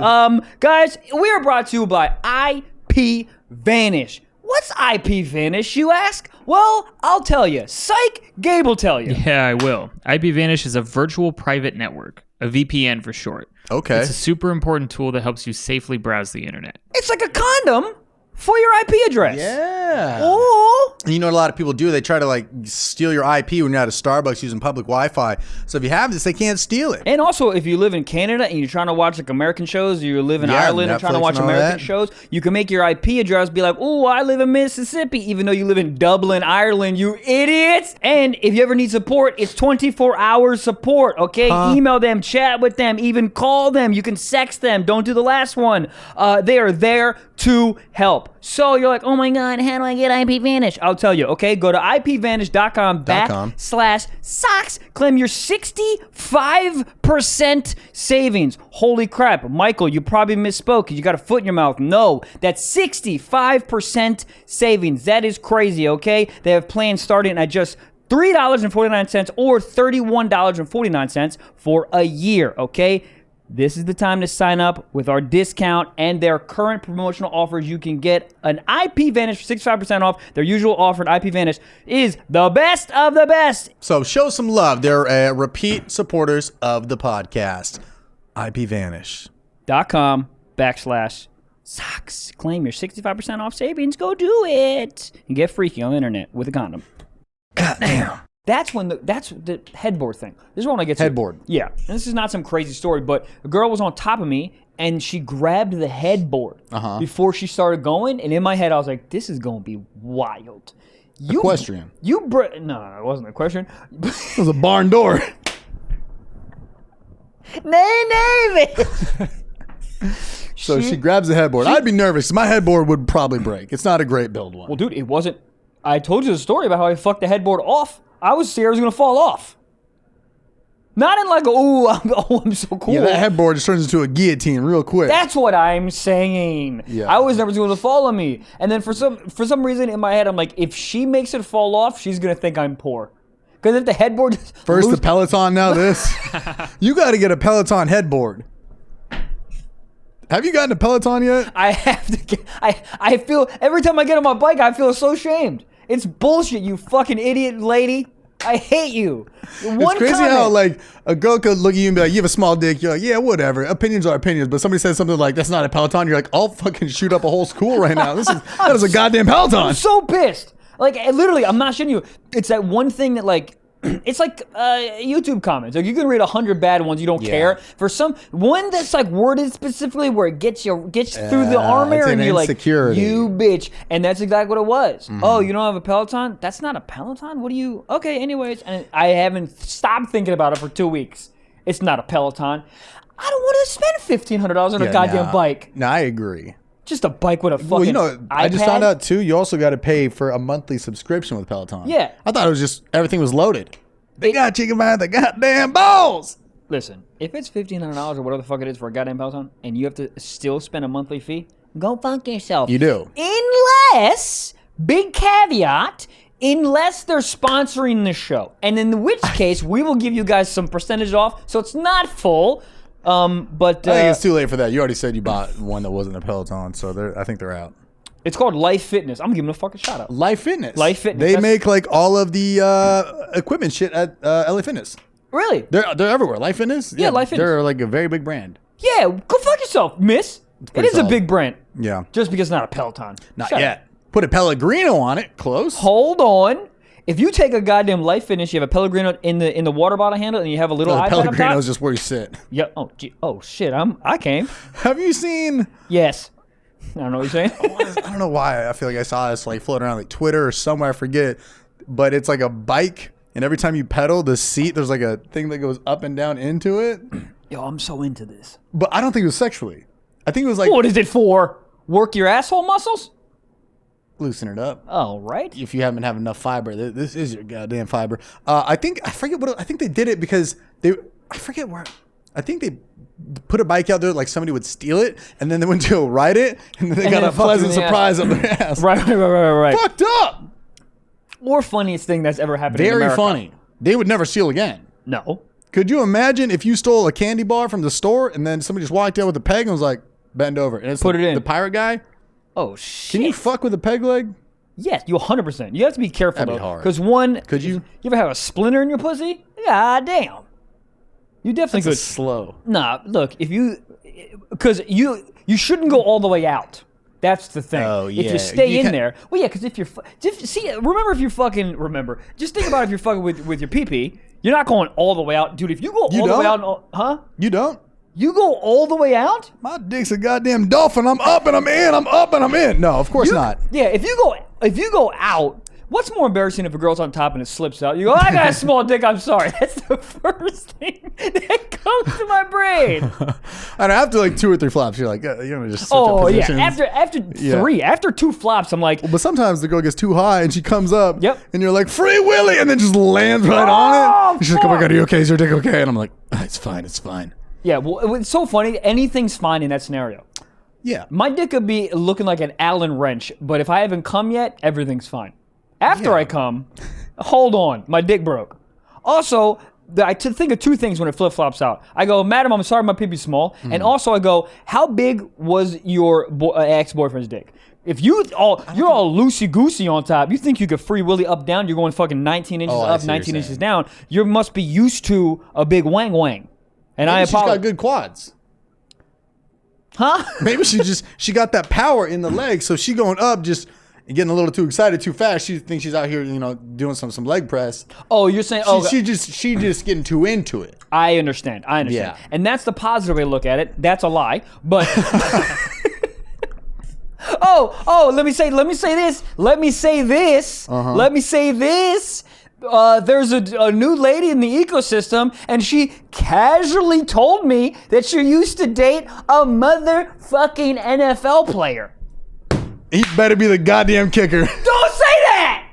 Guys, we are brought to you by IPVanish. What's IPVanish, you ask? Well, I'll tell you. Psych, Gabe will tell you. Yeah, I will. IPVanish is a virtual private network, a VPN for short. Okay. It's a super important tool that helps you safely browse the internet. It's like a condom for your IP address. Yeah. Oh. And you know what a lot of people do? They try to like steal your IP when you're at a Starbucks using public Wi-Fi. So if you have this, they can't steal it. And also, if you live in Canada and you're trying to watch like American shows, or you live in Ireland and trying to watch American shows, you can make your IP address be like, oh, I live in Mississippi, even though you live in Dublin, Ireland, you idiots. And if you ever need support, it's 24 hours support, okay? Email them, chat with them, even call them. You can sext them. Don't do the last one. They are there to help. So you're like, oh my God, how do I get IPVanish? I'll tell you, okay? Go to IPVanish.com/socks. Claim your 65% savings. Holy crap. Michael, you probably misspoke. You got a foot in your mouth. No, that's 65% savings. That is crazy, okay? They have plans starting at just $3.49 or $31.49 for a year, okay? This is the time to sign up with our discount and their current promotional offers. You can get an IPVanish for 65% off. Their usual offer at IPVanish is the best of the best. So show some love. They're repeat supporters of the podcast. IPVanish.com/socks. Claim your 65% off savings. Go do it. And get freaky on the internet with a condom. Goddamn. That's the headboard thing. This is when I get to Headboard. Yeah, and this is not some crazy story, but a girl was on top of me and she grabbed the headboard before she started going, and in my head I was like, "This is gonna be wild." Equestrian. No, it wasn't a question. It was a barn door. Nay. So she grabs the headboard. I'd be nervous. My headboard would probably break. It's not a great build one. Well, dude, it wasn't. I told you the story about how I fucked the headboard off. I was scared it was gonna fall off. Not in like, I'm so cool. Yeah, that headboard just turns into a guillotine real quick. That's what I'm saying. Yeah. I was never going to fall on me. And then for some reason in my head, I'm like, if she makes it fall off, she's going to think I'm poor. Because if the headboard First the Peloton, now this. You got to get a Peloton headboard. Have you gotten a Peloton yet? I have to get, I feel, every time I get on my bike, I feel so shamed. It's bullshit, you fucking idiot lady. I hate you. It's crazy how like a girl could look at you and be like, "You have a small dick." You're like, "Yeah, whatever. Opinions are opinions." But somebody says something like, "That's not a Peloton." You're like, "I'll fucking shoot up a whole school right now. That is a goddamn Peloton." I'm so pissed. Like literally, I'm not shitting you. It's that one thing that like. It's like YouTube comments. Like you can read 100 bad ones, you don't care. For some one that's like worded specifically where it gets through the armor, and you're like, you bitch. And that's exactly what it was. Mm-hmm. Oh, you don't have a Peloton? That's not a Peloton? What do you? Okay, anyways. And I haven't stopped thinking about it for 2 weeks. It's not a Peloton. I don't want to spend $1,500 on a goddamn bike. No, I agree. Just a bike with a fucking iPad. I just found out too, you also got to pay for a monthly subscription with Peloton. Yeah. I thought it was just, everything was loaded. They got chicken by the goddamn balls. Listen, if it's $1,500 or whatever the fuck it is for a goddamn Peloton, and you have to still spend a monthly fee, go fuck yourself. You do. Unless, big caveat, unless they're sponsoring the show. And in which case, we will give you guys some percentage off, so it's not full. But I think it's too late for that. You already said you bought one that wasn't a Peloton, so I think they're out. It's called Life Fitness. I'm gonna give them a fucking shout out. Life Fitness. Life Fitness. They make like all of the equipment shit at LA Fitness. Really? They're everywhere. Life Fitness. Yeah, Life Fitness. They're like a very big brand. Yeah, go fuck yourself, miss. It is solid. a big brand. Yeah. Just because it's not a Peloton. Not Shut yet. up. Put a Pellegrino on it. Close. Hold on. If you take a goddamn Life Fitness, you have a Pellegrino in the water bottle handle, and you have a little iPad on top. Pellegrino is just where you sit. Yeah. Oh shit. I came. Have you seen? Yes. I don't know what you're saying. I don't know why. I feel like I saw this like floating around like Twitter or somewhere. I forget. But it's like a bike, and every time you pedal, the seat, there's like a thing that goes up and down into it. Yo, I'm so into this. But I don't think it was sexually. I think it was like. What is it for? Work your asshole muscles? Loosen it up. Oh, right. If you haven't have enough fiber, this is your goddamn fiber. I think they did it because I forget where. I think they put a bike out there like somebody would steal it, and then they went to go ride it, and then they got a pleasant surprise up their ass. Right. Fucked up. Or funniest thing that's ever happened in America. Very funny. They would never steal again. No. Could you imagine if you stole a candy bar from the store and then somebody just walked out with a peg and was like, bend over, and it's Put it in. The pirate guy? Oh, shit. Can you fuck with a peg leg? Yes, you 100%. You have to be careful, That'd be though. hard. Because one... Could you? You ever have a splinter in your pussy? God damn. You definitely could. Slow. Nah, look, if you... Because you shouldn't go all the way out. That's the thing. Oh, yeah. If you stay in there... Well, yeah, because if you're... Remember. Just think about if you're fucking with your pee-pee. You're not going all the way out. Dude, if you go all the way out... Huh? You don't? You go all the way out? My dick's a goddamn dolphin. I'm up and I'm in. I'm up and I'm in. No, of course not. Yeah, if you go out, what's more embarrassing if a girl's on top and it slips out? You go, I got a small dick, I'm sorry. That's the first thing that comes to my brain. And after like 2 or 3 flops, you're like, just switch up Oh, yeah. positions. After 2 flops, I'm like, But sometimes the girl gets too high and she comes up. Yep. And you're like, Free Willy, and then just lands right on it. She's like, oh my God, are you okay? Is your dick okay? And I'm like, it's fine. It's fine. yeah, well, it's so funny. Anything's fine in that scenario. Yeah. My dick could be looking like an Allen wrench, but if I haven't come yet, everything's fine. After I come, hold on, my dick broke. Also, I think of 2 things when it flip-flops out. I go, madam, I'm sorry my pee-pee's small. And also I go, how big was your ex-boyfriend's dick? If you're all loosey-goosey on top, you think you could free willy up, down, you're going fucking 19 inches up, 19 inches down. You must be used to a big wang-wang. And Maybe I she's got apologize. good quads. Huh? Maybe she got that power in the leg, so she going up just and getting a little too excited too fast. She thinks she's out here, doing some leg press. Oh, you're saying she just getting too into it. I understand. Yeah. And that's the positive way to look at it. That's a lie, but let me say this. There's a new lady in the ecosystem, and she casually told me that she used to date a motherfucking NFL player. He better be the goddamn kicker. Don't say that!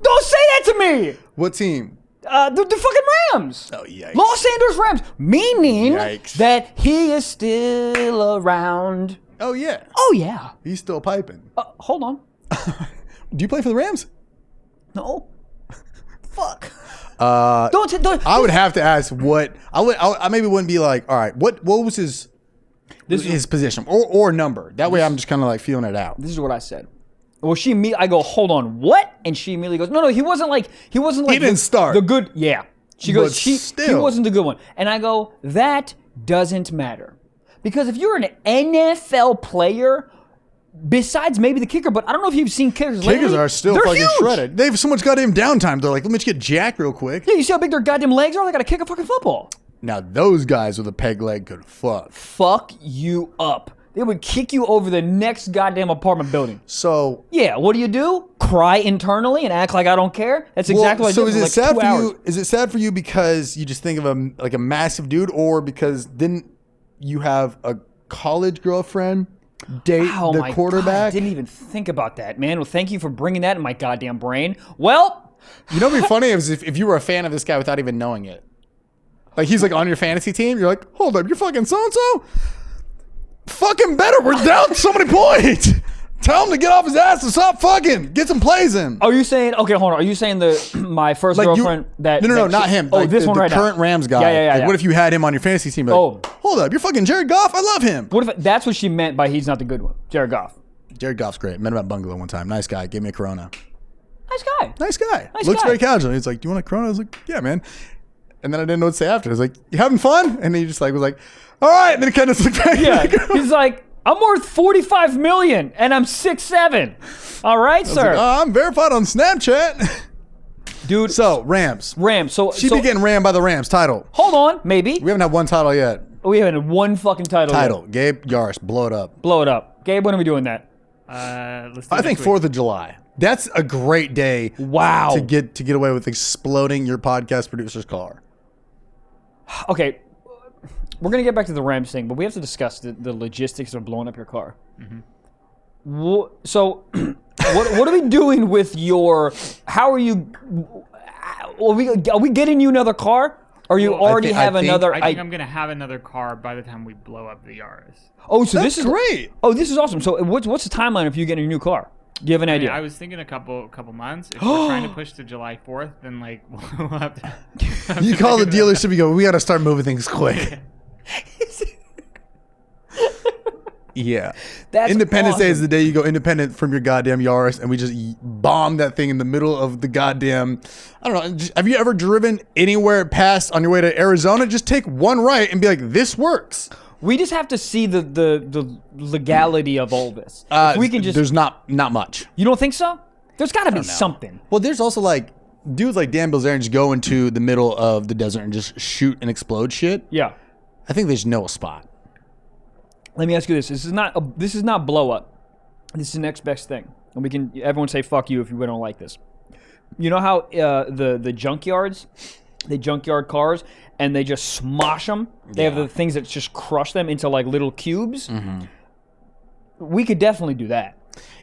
Don't say that to me! What team? The fucking Rams. Oh, yikes. Los Angeles Rams. Meaning Yikes. that he is still around. Oh, yeah. Oh, yeah. He's still piping. Hold on. Do you play for the Rams? No. Fuck. Don't. I would have to ask what I maybe wouldn't be like. All right, what was his position or number? That way, I'm just kind of like feeling it out. This is what I said. Well, I go, hold on, what? And she immediately goes, no, he wasn't like. He didn't start the good. Yeah. She goes, he still. wasn't the good one. And I go, that doesn't matter, because if you're an NFL player. Besides maybe the kicker, but I don't know if you've seen kickers lately. Kickers are still They're fucking huge. shredded. They have so much goddamn downtime. They're like, let me just get jacked real quick. Yeah, you see how big their goddamn legs are? They gotta kick a fucking football. Now those guys with a peg leg could fuck. Fuck you up. They would kick you over the next goddamn apartment building. So yeah, what do? Cry internally and act like I don't care? That's exactly what I so did is for it like sad 2 for hours. you? Is it sad for you because you just think of a massive dude, or because didn't you have a college girlfriend date the quarterback? God, I didn't even think about that, man. Well, thank you for bringing that in my goddamn brain. Well, what'd be funny is if you were a fan of this guy without even knowing it. Like he's like on your fantasy team. You're like, hold up, you're fucking so-and-so? Fucking better. We're down so many points. Tell him to get off his ass and stop fucking. Get some plays in. are you saying, okay, hold on. Are you saying my first Like girlfriend No, not him. Oh, like this one right now. The current Rams guy. Yeah. Like, what if you had him on your fantasy team? Like, hold up, you're fucking Jared Goff. I love him. What if that's what she meant by he's not the good one? Jared Goff. Jared Goff's great. Met him at Bungalow one time. Nice guy. Gave me a Corona. Nice guy. Looks very casual. He's like, do you want a Corona? I was like, yeah, man. And then I didn't know what to say after. I was like, you having fun? And he just like was like, all right. And then he kind of looked back. Yeah. He's like, I'm worth $45 million and I'm 6'7". All right, sir. Like, I'm verified on Snapchat. Dude. So, Rams. So She'd be getting rammed by the Rams. Title. Hold on, maybe. We haven't had one title yet. We haven't had one fucking title yet. Gabe Yaris. Blow it up. Blow it up. Gabe, when are we doing that? Let's do I think 4th of July. That's a great day. Wow. To get away with exploding your podcast producer's car. Okay. We're going to get back to the Rams thing, but we have to discuss the logistics of blowing up your car. Mm-hmm. So, what are we doing with your... How are you... Are we getting you another car? Or you already have another... I think I'm going to have another car by the time we blow up the Yaris. Oh, so That's this is... great. Oh, this is awesome. So what's the timeline if you get a new car? Do you have an idea? I was thinking a couple months. If we're trying to push to July 4th, then like we'll have to... You call the dealership, you go, we got to start moving things quick. Yeah. That's Independence Day awesome. is the day you go independent from your goddamn Yaris, and we just bomb that thing in the middle of the goddamn... I don't know. Have you ever driven anywhere past on your way to Arizona? Just take one right and be like, this works. We just have to see the legality of all this. If we can just... There's not much. You don't think so? There's got to be something. Well, there's also like dudes like Dan Bilzerian just go into the middle of the desert and just shoot and explode shit. Yeah. I think they just know a spot. Let me ask you this. This is not blow up. This is the next best thing. And everyone say fuck you if you don't like this. You know how the junkyards, they junkyard cars and they just smosh them? They have the things that just crush them into like little cubes. Mm-hmm. We could definitely do that.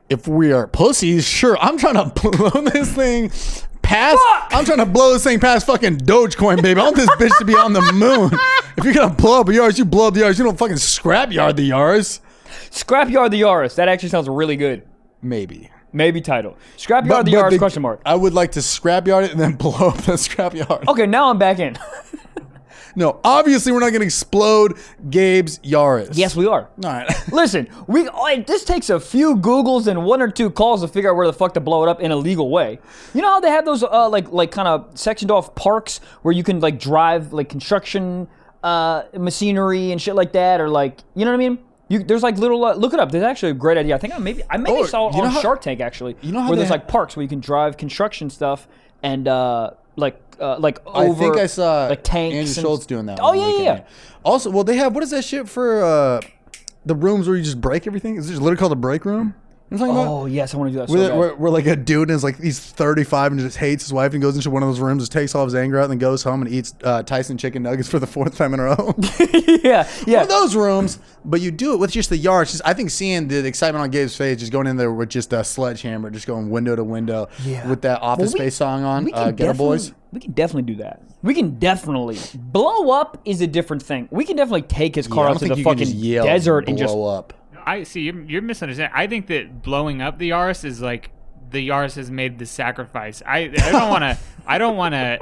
If we are pussies, sure. I'm trying to blow this thing past. Fuck! I'm trying to blow this thing past fucking Dogecoin, baby. I want this bitch to be on the moon. If you're gonna blow up a Yaris, you blow up the Yaris. You don't fucking scrapyard the Yaris. Scrapyard the Yaris. That actually sounds really good. Maybe title. Scrapyard the Yaris, question mark. I would like to scrapyard it and then blow up the scrapyard. Okay, now I'm back in. No, obviously we're not going to explode Gabe's Yaris. Yes, we are. All right. Listen, this takes a few Googles and 1 or 2 calls to figure out where the fuck to blow it up in a legal way. You know how they have those like kind of sectioned off parks where you can like drive like construction machinery and shit like that, or like, you know what I mean? There's like little look it up. There's actually a great idea. I think I maybe saw it on Shark Tank actually. You know how where there's like parks where you can drive construction stuff and like over. I think I saw like tanks. Andrew Schultz doing that. Oh yeah. Also, well, they have what is that shit for the rooms where you just break everything? Is it just literally called a break room? You know what I'm talking about? Oh yes, I want to do that. So where like a dude is like he's 35 and just hates his wife and goes into one of those rooms, just takes all his anger out, and then goes home and eats Tyson chicken nuggets for the 4th time in a row. yeah. One of those rooms, but you do it with just the Yaris. Just, I think seeing the excitement on Gabe's face, just going in there with just a sledgehammer, just going window to window with that Office Space song on. Ghetto Boys. We can definitely do that. We can definitely blow up is a different thing. We can definitely take his car out to the fucking desert and just blow up. I see. You're misunderstanding. I think that blowing up the Yaris is like the Yaris has made the sacrifice. I don't want to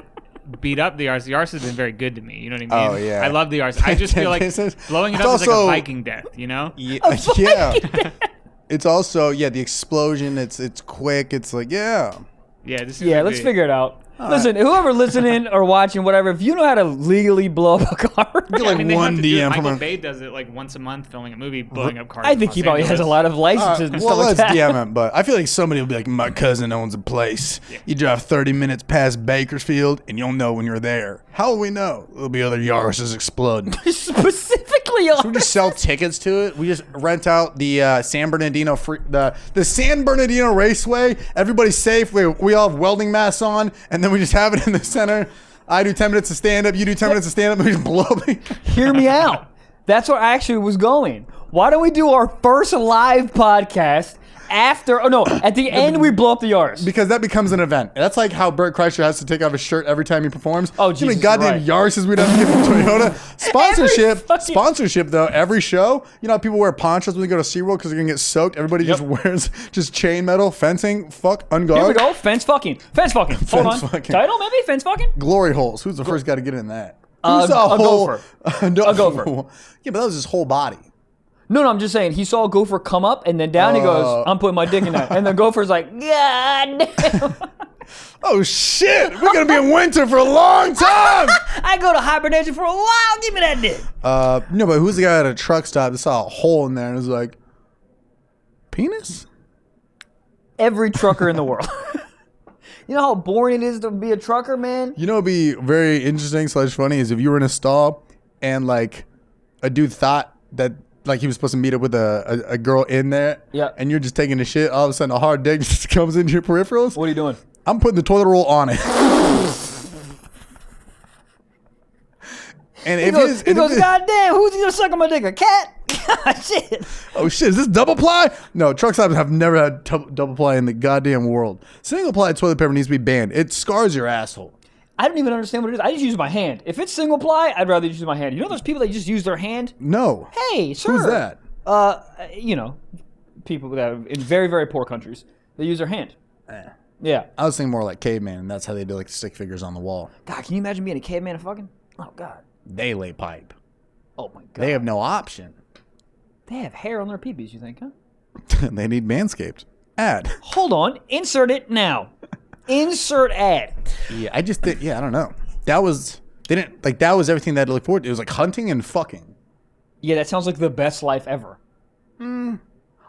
beat up the Yaris. The Yaris has been very good to me. You know what I mean? Oh yeah. I love the Yaris. I just feel like blowing it up is like a Viking death. You know? Yeah. It's also the explosion. It's quick. It's like Yeah. Let's figure it out. Listen, whoever listening or watching, whatever, if you know how to legally blow up a car, one DM from Michael Bay does it like once a month, filming a movie, blowing up cars. I think he probably has a lot of licenses and stuff like that. DM him, but I feel like somebody will be like, my cousin owns a place. Yeah. You drive 30 minutes past Bakersfield, and you'll know when you're there. How will we know? There'll be other Yarises exploding. Specifically, Yaris. Should we just sell tickets to it? We just rent out the San Bernardino the San Bernardino Raceway. Everybody's safe. We all have welding masks on, and then we just have it in the center. I do 10 minutes of stand-up. You do 10 minutes of stand-up. We just blow up. Hear me out. That's where I actually was going. Why don't we do our first live podcast after? Oh no! At the end, we blow up the Yaris because that becomes an event. That's like how Bert Kreischer has to take off his shirt every time he performs. Oh, Jesus! How many goddamn Yarises we'd have to give to Toyota? Sponsorship though. Every show, you know, how people wear ponchos when they go to SeaWorld because they're gonna get soaked. Everybody just wears just chainmail, fencing, fuck, unguarded. Here we go. Fence fucking. Hold on. Title maybe fence fucking. Glory holes. Who's the first guy to get in that? A gopher. A gopher. Yeah, but that was his whole body. No, I'm just saying, he saw a gopher come up, and then down he goes, I'm putting my dick in that. And the gopher's like, God damn. Oh, shit. We're going to be in winter for a long time. I go to hibernation for a while. Give me that dick. No, but who's the guy at a truck stop that saw a hole in there and was like, penis? Every trucker in the world. You know how boring it is to be a trucker, man? You know what would be very interesting / funny is if you were in a stall and, like, a dude thought that, like, he was supposed to meet up with a girl in there. Yeah. And you're just taking a shit. All of a sudden, a hard dick just comes into your peripherals. What are you doing? I'm putting the toilet roll on it. And he goes, God damn, who's going to suck on my dick? A cat? God, shit. Oh, shit. Is this double ply? No, truck stops have never had double ply in the goddamn world. Single ply toilet paper needs to be banned. It scars your asshole. I don't even understand what it is. I just use my hand. If it's single ply, I'd rather use my hand. You know those people that just use their hand? No. Hey, sir. Who's that? You know, people that are in very, very poor countries. They use their hand. Yeah. I was thinking more like caveman, and that's how they do like stick figures on the wall. God, can you imagine being a caveman and fucking? Oh, God. They lay pipe. Oh, my God. They have no option. They have hair on their peepees, you think, huh? They need Manscaped. Ad. Hold on. Insert it now. Insert ad. Yeah, I just did. Yeah, I don't know. That was that was everything that I looked forward to. It was like hunting and fucking. Yeah, that sounds like the best life ever.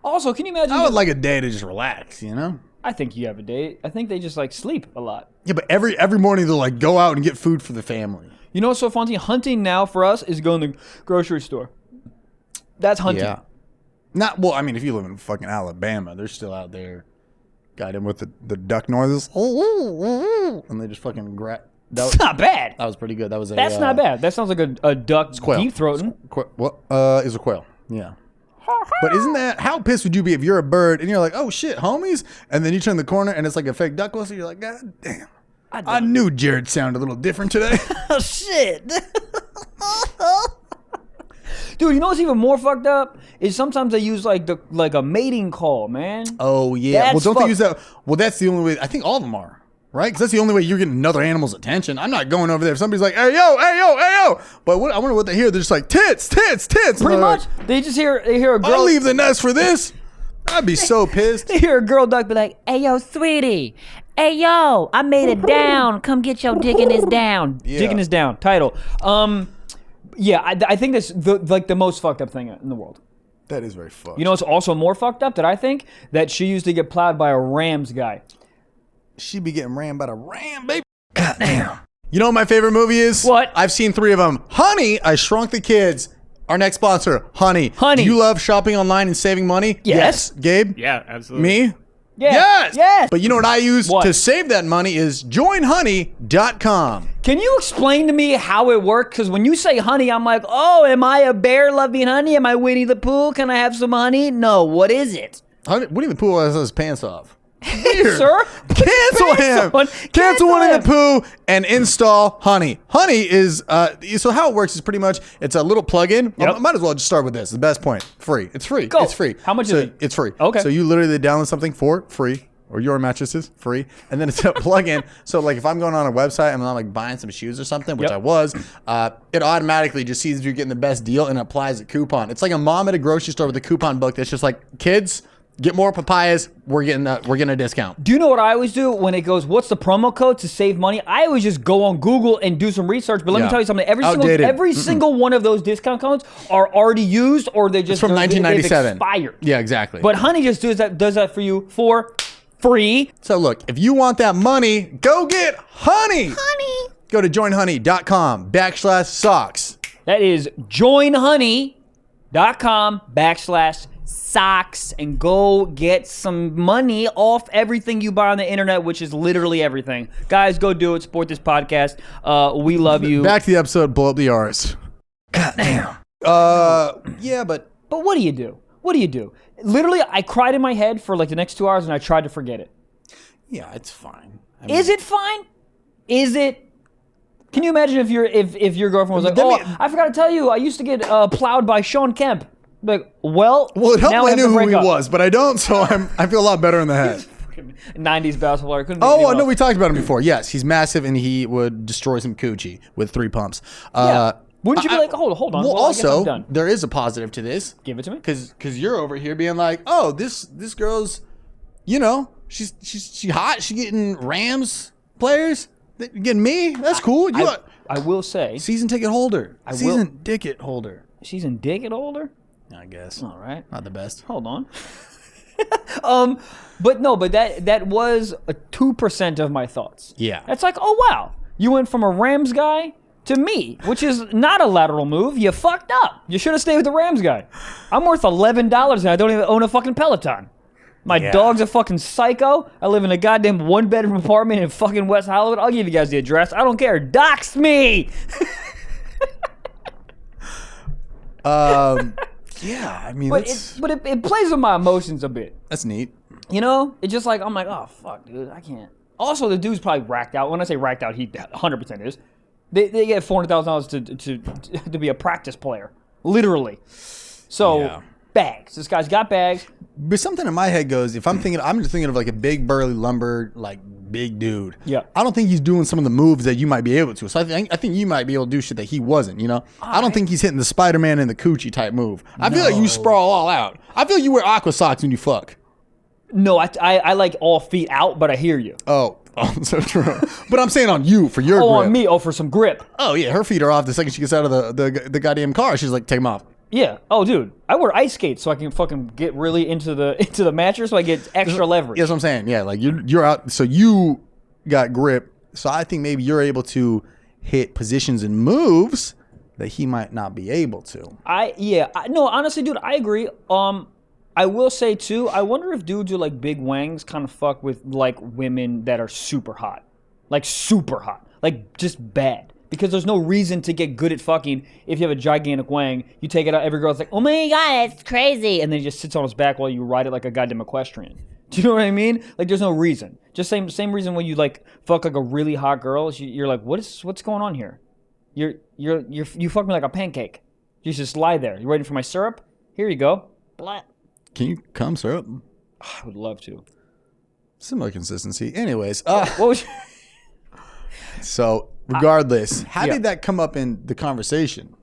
Also, can you imagine? I would like a day to just relax. You know. I think you have a day. I think they just like sleep a lot. Yeah, but every morning they'll like go out and get food for the family. You know what's so funny? Hunting now for us is going to the grocery store. That's hunting. Yeah. Not well. I mean, if you live in fucking Alabama, they're still out there. Got him with the duck noises, and they just fucking grab. That's not bad. That was pretty good. That was That's not bad. That sounds like a duck deep throating. What is a quail? Yeah. But isn't that how pissed would you be if you're a bird and you're like, oh shit, homies, and then you turn the corner and it's like a fake duck whistle? You're like, God damn. I knew Jared sounded a little different today. Oh shit. Dude, you know what's even more fucked up? Is sometimes they use like a mating call, man. Oh yeah. Well, don't they use that? Well, that's the only way. I think all of them are, right? Because that's the only way you're getting another animal's attention. I'm not going over there if somebody's like, hey yo, hey yo, hey yo. But I wonder what they hear. They're just like tits. Pretty much. They hear a girl. I'll leave the nest for this. I'd be so pissed. They hear a girl duck be like, hey yo, sweetie. Hey yo, I made it down. Come get your dick in this down. Yeah. Dick in this down. Title. Yeah, I think that's the most fucked up thing in the world. That is very fucked. You know what's also more fucked up that I think? That she used to get plowed by a Rams guy. She'd be getting rammed by the ram, baby. Goddamn. You know what my favorite movie is? What? I've seen 3 of them. Honey, I Shrunk the Kids. Our next sponsor, Honey. Honey. Do you love shopping online and saving money? Yes. Gabe? Yeah, absolutely. Me? Yes. Yes. But you know what I use What? to save that money is joinhoney.com. Can you explain to me how it works? Because when you say honey, I'm like, oh, am I a bear loving honey? Am I Winnie the Pooh? Can I have some honey? No, what is it? Winnie the Pooh has his pants off. Weird. Sir? Cancel him. Cancel Winnie the Pooh and install Honey. Honey is, so how it works is pretty much, it's a little plug-in. Yep. I might as well just start with this. The best point. Free. It's free. Go. It's free. How much so is it? It's free. Okay. So you literally download something for free. Or your mattresses, free. And then it's a plug-in. So like if I'm going on a website and I'm like buying some shoes or something, which Yep. I was, it automatically just sees if you're getting the best deal and applies a coupon. It's like a mom at a grocery store with a coupon book that's just like, kids, get more papayas. We're getting a discount. Do you know what I always do when it goes, what's the promo code to save money? I always just go on Google and do some research. But let me Yeah. tell you something. Outdated. Every single one of those discount codes are already used or they just It's from they've 1997. expired. Yeah, exactly. But Honey just does that for you for free. So look, if you want that money, go get Honey. Honey. Go to joinhoney.com/socks. That is joinhoney.com/socks and go get some money off everything you buy on the internet, which is literally everything. Guys, go do it. Support this podcast. We love you. Back to the episode, blow up the Yaris. Goddamn. Yeah, but But what do you do? What do you do? Literally, I cried in my head for like the next 2 hours and I tried to forget it. yeah, it's fine. Is it fine? Is it? Can you imagine if your girlfriend was like, Let oh, me- I forgot to tell you, I used to get plowed by Sean Kemp. Like, well, it helped now I have knew to who break he up. was, but I don't, so I feel a lot better in the head. 90s basketball player. Couldn't be Oh, anyone no, else. we talked about him before. Yes, he's massive and he would destroy some coochie with 3 pumps. Yeah. Wouldn't you be like, hold on? Well, I guess I'm also, done. there is a positive to this. Give it to me. Because you're over here being like, oh, this girl's, she's hot. She getting Rams players. Getting me. That's cool. I will say, Season ticket holder. Season ticket holder. she's in dick older. I guess. All right. Not the best. Hold on. But that was a 2% of my thoughts. Yeah. That's like, oh wow, you went from a Rams guy to me, which is not a lateral move. You fucked up. You should have stayed with the Rams guy. I'm worth $11 and I don't even own a fucking Peloton. My Yeah. dog's a fucking psycho. I live in a goddamn 1-bedroom apartment in fucking West Hollywood. I'll give you guys the address. I don't care. Dox me. Yeah, I mean, But that's, it plays with my emotions a bit. that's neat. You know, it's just like, I'm like, oh, fuck, dude, I can't. Also, the dude's probably racked out. When I say racked out, he 100% is. They get $400,000 to be a practice player. Literally. So, Yeah. bags. This guy's got bags. But something in my head goes, if I'm just thinking of like a big burly lumber, like big dude. Yeah. I don't think he's doing some of the moves that you might be able to. So I think you might be able to do shit that he wasn't, I don't think he's hitting the Spider-Man and the coochie type move. I feel like you sprawl all out. I feel like you wear aqua socks when you fuck. No, I like all feet out, but I hear you. Oh, so true. But I'm saying on you for your Oh, grip. on me. Oh, for some grip. Oh yeah, her feet are off the second she gets out of the goddamn car. She's like, take them off. Yeah. Oh, dude. I wear ice skates so I can fucking get really into the mattress so I get extra leverage. That's what I'm saying. Yeah, like you're out. So you got grip. So I think maybe you're able to hit positions and moves that he might not be able to. No, honestly, dude, I agree. I will say too, I wonder if dudes with like big wangs kind of fuck with like women that are super hot. Like super hot. Like just bad. Because there's no reason to get good at fucking if you have a gigantic wang. You take it out, every girl's like, oh my god, that's crazy. And then he just sits on his back while you ride it like a goddamn equestrian. Do you know what I mean? Like there's no reason. Just same reason when you like fuck like a really hot girl, you're like, what's going on here? You fuck me like a pancake. You just lie there. You waiting for my syrup? Here you go. Blah. Can you come syrup? I would love to. Similar consistency. Anyways, What was so regardless, how yeah. did that come up in the conversation?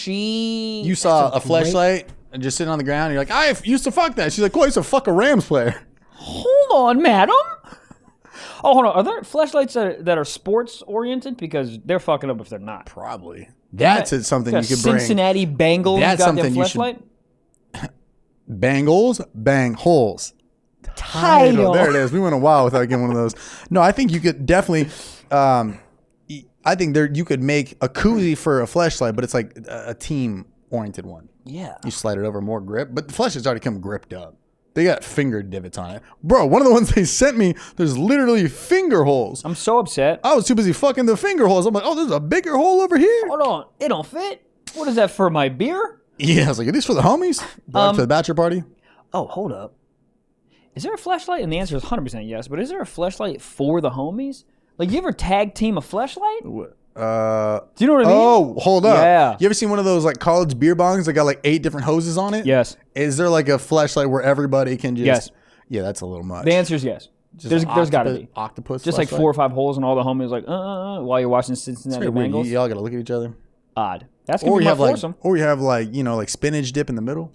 You saw a fleshlight and just sitting on the ground. And you're like, I used to fuck that. She's like, cool, I used to fuck a Rams player. Hold on, madam. Oh, hold on. Are there fleshlights that are sports oriented? Because they're fucking up if they're not. Probably. That's something Got you a could bring. Cincinnati Bengals That's goddamn something you should- fleshlight. Bangles, bang holes. Title. There it is. We went a while without getting one of those. No, I think you could definitely. I think you could make a koozie for a fleshlight, but it's like a team-oriented one. Yeah. You slide it over, more grip, but the fleshlight's already come gripped up. They got finger divots on it, bro. One of the ones they sent me, there's literally finger holes. I'm so upset. I was too busy fucking the finger holes. I'm like, oh, there's a bigger hole over here. Hold on, it don't fit. What is that for my beer? Yeah, I was like, are these for the homies? For the bachelor party? Oh, hold up. Is there a fleshlight? And the answer is 100% yes. But is there a fleshlight for the homies? Like, you ever tag team a fleshlight? Do you know what I mean? Oh, hold up. Yeah. You ever seen one of those like college beer bongs that got like 8 different hoses on it? Yes. Is there like a fleshlight where everybody can just? Yes. Yeah, that's a little much. The answer is yes. There's got to be. Octopus. Just like 4 or 5 holes, and all the homies like, while you're watching Cincinnati Bengals. Y'all got to look at each other. Odd. That's gonna be my foursome. Or you have like like spinach dip in the middle.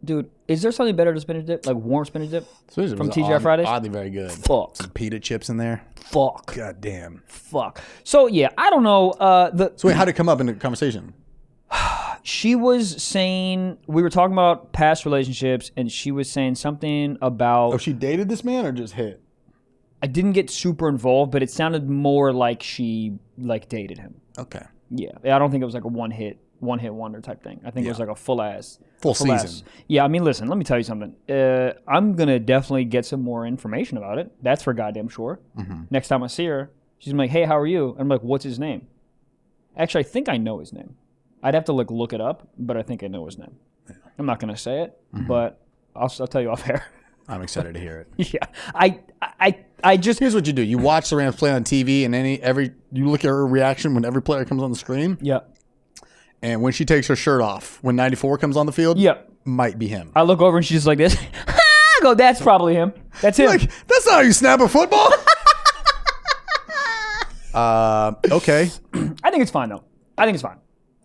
Dude, is there something better to spinach dip? Like warm spinach dip? Spinach From TGI Fridays? Oddly very good. Fuck. Some pita chips in there. Fuck. God damn. Fuck. So yeah, I don't know. So wait, how did it come up in the conversation? She was saying, we were talking about past relationships, and she was saying something about. Oh, she dated this man or just hit? I didn't get super involved, but it sounded more like she dated him. Okay. Yeah, I don't think it was like a one hit wonder type thing. I think it was like a full season. Yeah, I mean, listen, let me tell you something. I'm gonna definitely get some more information about it. That's for goddamn sure. Mm-hmm. Next time I see her, she's like, "Hey, how are you?" I'm like, "What's his name?" Actually, I think I know his name. I'd have to look it up, but I think I know his name. Yeah. I'm not gonna say it, but I'll tell you off air. I'm excited to hear it. Yeah, I just here's what you do: you watch the Rams play on TV, and you look at her reaction when every player comes on the screen. Yeah. And when she takes her shirt off, when 94 comes on the field, might be him. I look over and she's just like this. I go, that's probably him. That's him. Like, that's not how you snap a football. Okay. I think it's fine though. I think it's fine.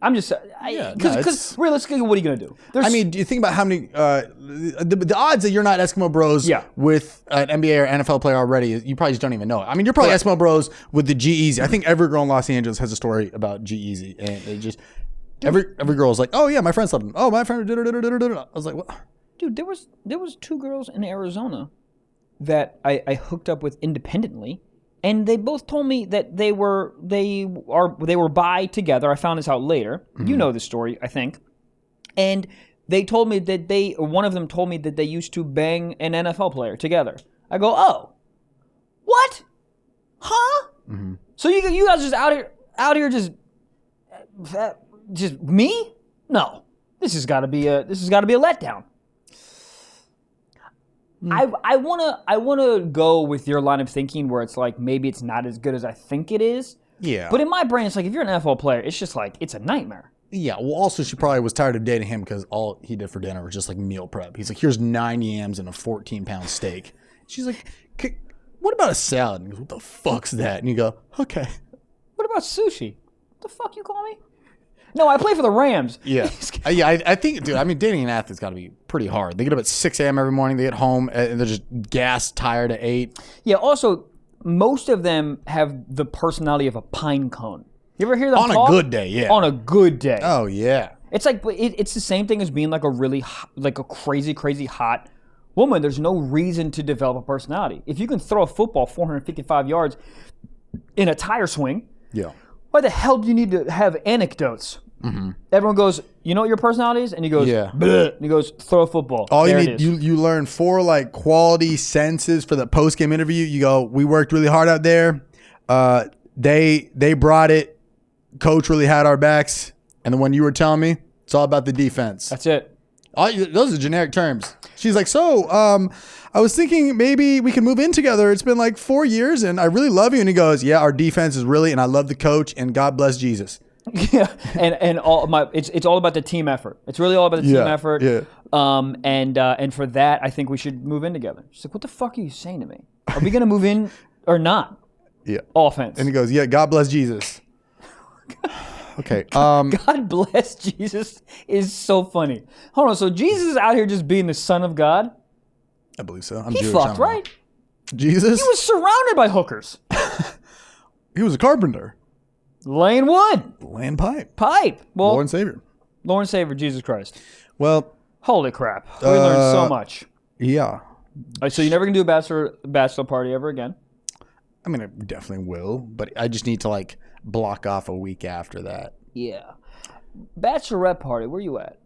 I'm just because realistically, what are you gonna do? Do you think about how many the odds that you're not Eskimo Bros with an NBA or NFL player already? You probably just don't even know it. I mean, you're probably Eskimo Bros with the G-Eazy. I think every girl in Los Angeles has a story about G-Eazy, and they just every girl's like, oh yeah, my friend slept with him. Oh, my friend. I was like, what? Dude, there was 2 girls in Arizona that I hooked up with independently. And they both told me that they were bi together. I found this out later. Mm-hmm. You know the story, I think. And they told me that one of them told me that they used to bang an NFL player together. I go, oh, what? Huh? Mm-hmm. So you guys just out here just me? No, this has got to be a letdown. I wanna go with your line of thinking where it's like maybe it's not as good as I think it is. Yeah. But in my brain, it's like if you're an NFL player, it's just like it's a nightmare. Yeah. Well, also she probably was tired of dating him because all he did for dinner was just like meal prep. He's like, here's 9 yams and a 14-pound steak. She's like, what about a salad? And he goes, what the fuck's that? And you go, okay. What about sushi? What the fuck you call me? No, I play for the Rams. Yeah. I think, dude, I mean, dating an athlete's got to be pretty hard. They get up at 6 a.m. every morning. They get home, and they're just gassed, tired at 8. Yeah, also, most of them have the personality of a pine cone. You ever hear them talk? On a good day, yeah. On a good day. Oh, yeah. It's like, it's the same thing as being like a really, like a crazy, crazy hot woman. There's no reason to develop a personality. If you can throw a football 455 yards in a tire swing, why the hell do you need to have anecdotes? Mm-hmm. Everyone goes, you know what your personality is? And he goes, bleh. And he goes, throw a football. All there you need, you learn 4 like quality sentences for the post game interview. You go, we worked really hard out there. They brought it. Coach really had our backs. And the one you were telling me, it's all about the defense. That's it. Those are generic terms. She's like, so I was thinking maybe we can move in together. It's been like 4 years and I really love you. And he goes, yeah, our defense is really, and I love the coach and God bless Jesus. Yeah, and it's all about the team effort. It's really all about the team effort. Yeah. And for that, I think we should move in together. She's like, what the fuck are you saying to me? Are we gonna move in or not? Yeah. Offense. And he goes, yeah, God bless Jesus. Okay. God bless Jesus is so funny. Hold on. So Jesus is out here just being the Son of God? I believe so. I'm He Jewish, fucked, right? Jesus? He was surrounded by hookers. He was a carpenter. Laying wood. Laying pipe. Well, Lord and Savior. Lord and Savior, Jesus Christ. Well, Holy crap. We learned so much. Yeah. All right, so you're never going to do a bachelor party ever again? I mean, I definitely will, but I just need to like block off a week after that. Yeah. Bachelorette party, where you at?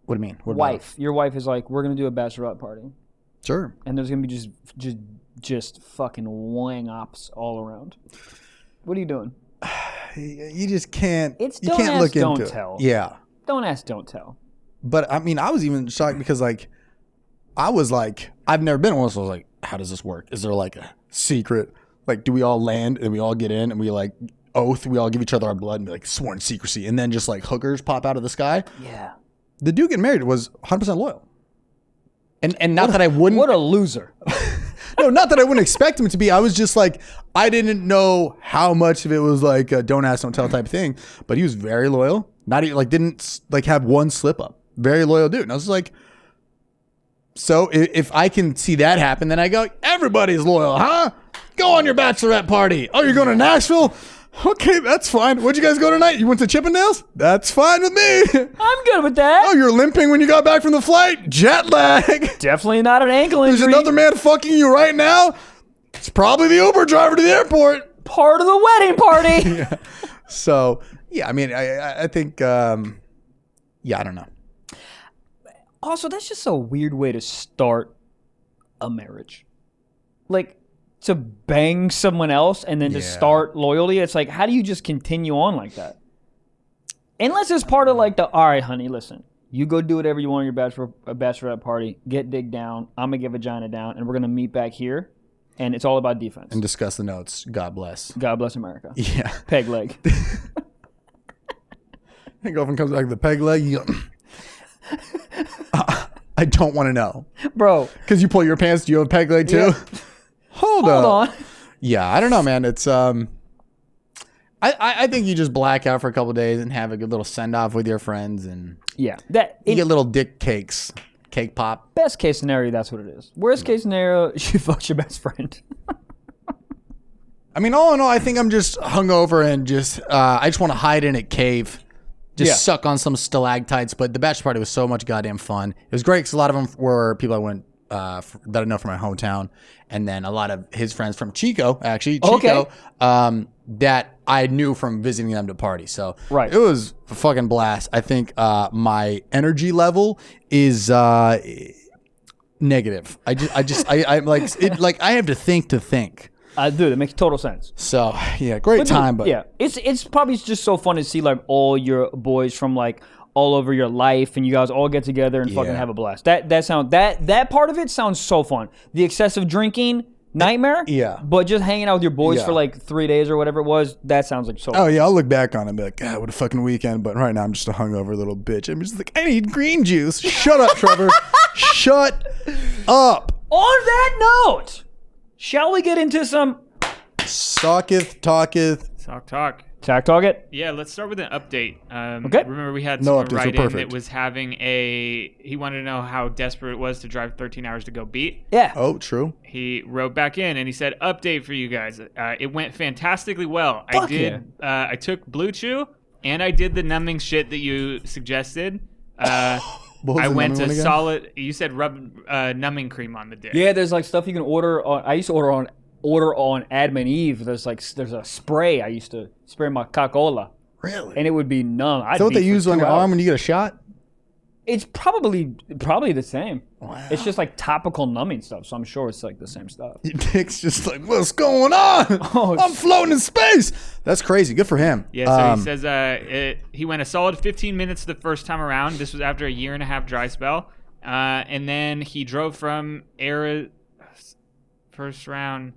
What do you mean? What Wife. Your wife is like, we're going to do a bachelorette party. Sure. And there's going to be just fucking wang ops all around. What are you doing? You just can't. It's you don't can't ask, look don't into tell. it. Yeah. Don't ask, don't tell. But I mean, I was even shocked because like, I was like, I've never been to one, so I was like, how does this work? Is there like a secret? Like, do we all land and we all get in and we like oath? We all give each other our blood and be like sworn secrecy, and then just like hookers pop out of the sky. Yeah. The dude getting married was 100% loyal. And not that I wouldn't. What a loser. No, not that I wouldn't expect him to be. I was just like, I didn't know how much of it was like a don't ask, don't tell type of thing. But he was very loyal. Not even like didn't like have one slip up. Very loyal dude. And I was like, so if I can see that happen, then I go, everybody's loyal, huh? Go on your bachelorette party. Oh, you're going to Nashville? Okay, that's fine. Where'd you guys go tonight? You went to Chippendales? That's fine with me. I'm good with that. Oh, you're limping when you got back from the flight? Jet lag. Definitely not an ankle injury. There's another man fucking you right now. It's probably the Uber driver to the airport. Part of the wedding party. Yeah. So, yeah, I mean, I think, yeah, I don't know. Also, that's just a weird way to start a marriage. Like, to bang someone else and then to start loyalty. It's like, how do you just continue on like that? Unless it's part of like all right, honey, listen. You go do whatever you want on your bachelorette party. Get dick down. I'm going to get vagina down. And we're going to meet back here. And it's all about defense. And discuss the notes. God bless. God bless America. Yeah. Peg leg. My girlfriend comes back with the peg leg. You go, I don't want to know. Bro. Because you pull your pants. Do you have a peg leg too? Yeah. Hold on. Yeah, I don't know, man. It's I think you just black out for a couple of days and have a good little send off with your friends, and yeah, you get little dick cakes, cake pop. Best case scenario, that's what it is. Worst case scenario, you fucked your best friend. I mean, all in all, I think I'm just hungover and just I just want to hide in a cave, just suck on some stalactites. But the bachelor party was so much goddamn fun. It was great because a lot of them were people I went. That I know from my hometown, and then a lot of his friends from Chico, that I knew from visiting them to party. So it was a fucking blast. I think my energy level is negative. I'm like it. Like I have to think. Dude, that makes total sense. So yeah, great time. But yeah, it's probably just so fun to see like all your boys from like all over your life, and you guys all get together and fucking have a blast. That part of it sounds so fun. The excessive drinking, nightmare. Yeah. But just hanging out with your boys for like 3 days or whatever it was, that sounds like so. Oh yeah, I'll look back on it and be like, God, what a fucking weekend. But right now I'm just a hungover little bitch. I'm just like, I need green juice. Shut up, Trevor. Shut up. On that note, shall we get into some talketh? Talk. Tack Target? Yeah, let's start with an update. Okay. Remember we had no someone updates, write we're in perfect. that was having he wanted to know how desperate it was to drive 13 hours to go beat. Yeah. Oh, true. He wrote back in and he said, update for you guys. It went fantastically well. Fuck I took Blue Chew and I did the numbing shit that you suggested. I went to solid. You said rub numbing cream on the dick. Yeah, there's like stuff you can order on. I used to order on Adam and Eve. There's a spray I used to spray my Coca-Cola. Really? And it would be numb. Is that what they use on your arm when you get a shot? It's probably the same. Wow. It's just like topical numbing stuff, so I'm sure it's like the same stuff. Your dick's just like, what's going on? I'm floating in space. That's crazy. Good for him. Yeah, so he says he went a solid 15 minutes the first time around. This was after a 1.5-year dry spell. And then he drove from first round.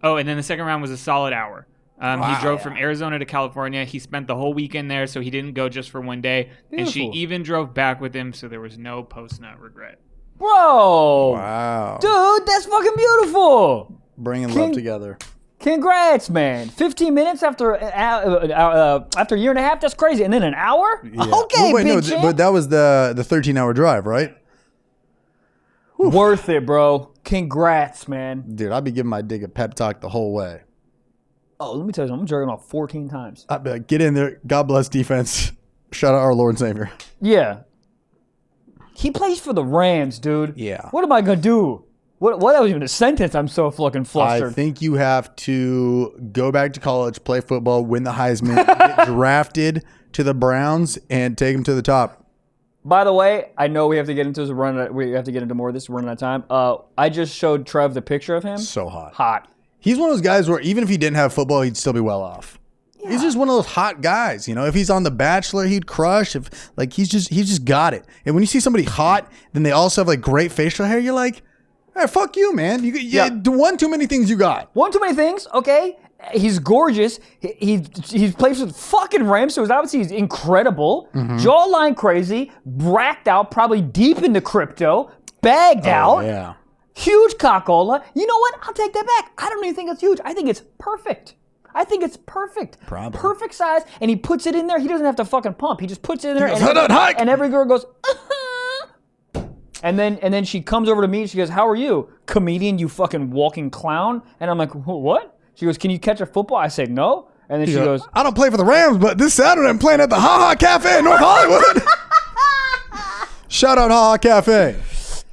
Oh, and then the second round was a solid hour. He drove from Arizona to California. He spent the whole weekend there, so he didn't go just for one day. Beautiful. And she even drove back with him, so there was no post-nut regret. Bro! Wow. Dude, that's fucking beautiful! Bringing love together. Congrats, man. 15 minutes after a 1.5 that's crazy. And then an hour? Yeah. Okay, bitch. But that was the 13-hour drive, right? Worth it, bro. Congrats, man. Dude, I'd be giving my dick a pep talk the whole way. Oh, let me tell you something. I'm jerking off 14 times. I'd be like, get in there. God bless defense. Shout out our Lord and Savior. Yeah. He plays for the Rams, dude. Yeah. What am I gonna do? What that was even a sentence? I'm so fucking flustered. I think you have to go back to college, play football, win the Heisman, get drafted to the Browns, and take them to the top. By the way, I know we have to get into this run. We have to get into more of this. We're running out of time. I just showed Trev the picture of him. So hot. Hot. He's one of those guys where even if he didn't have football, he'd still be well off. Yeah. He's just one of those hot guys. You know, if he's on The Bachelor, he'd crush. If like he's just got it. And when you see somebody hot, then they also have like great facial hair, you're like, hey, fuck you, man. You one too many things you got. One too many things, okay? He's gorgeous. He plays with fucking Rams, so obviously he's incredible. Jawline crazy, bracked out, probably deep into crypto, bagged out. Yeah. Huge cockola. You know what? I'll take that back. I don't even think it's huge. I think it's perfect. Probably. Perfect size, and he puts it in there. He doesn't have to fucking pump. He just puts it in there, and every girl goes, And then she comes over to me and she goes, how are you? Comedian, you fucking walking clown. And I'm like, what? She goes, can you catch a football? I said, no. And then she goes, I don't play for the Rams, but this Saturday I'm playing at the Ha Ha Cafe in North Hollywood. Shout out Ha Ha Cafe.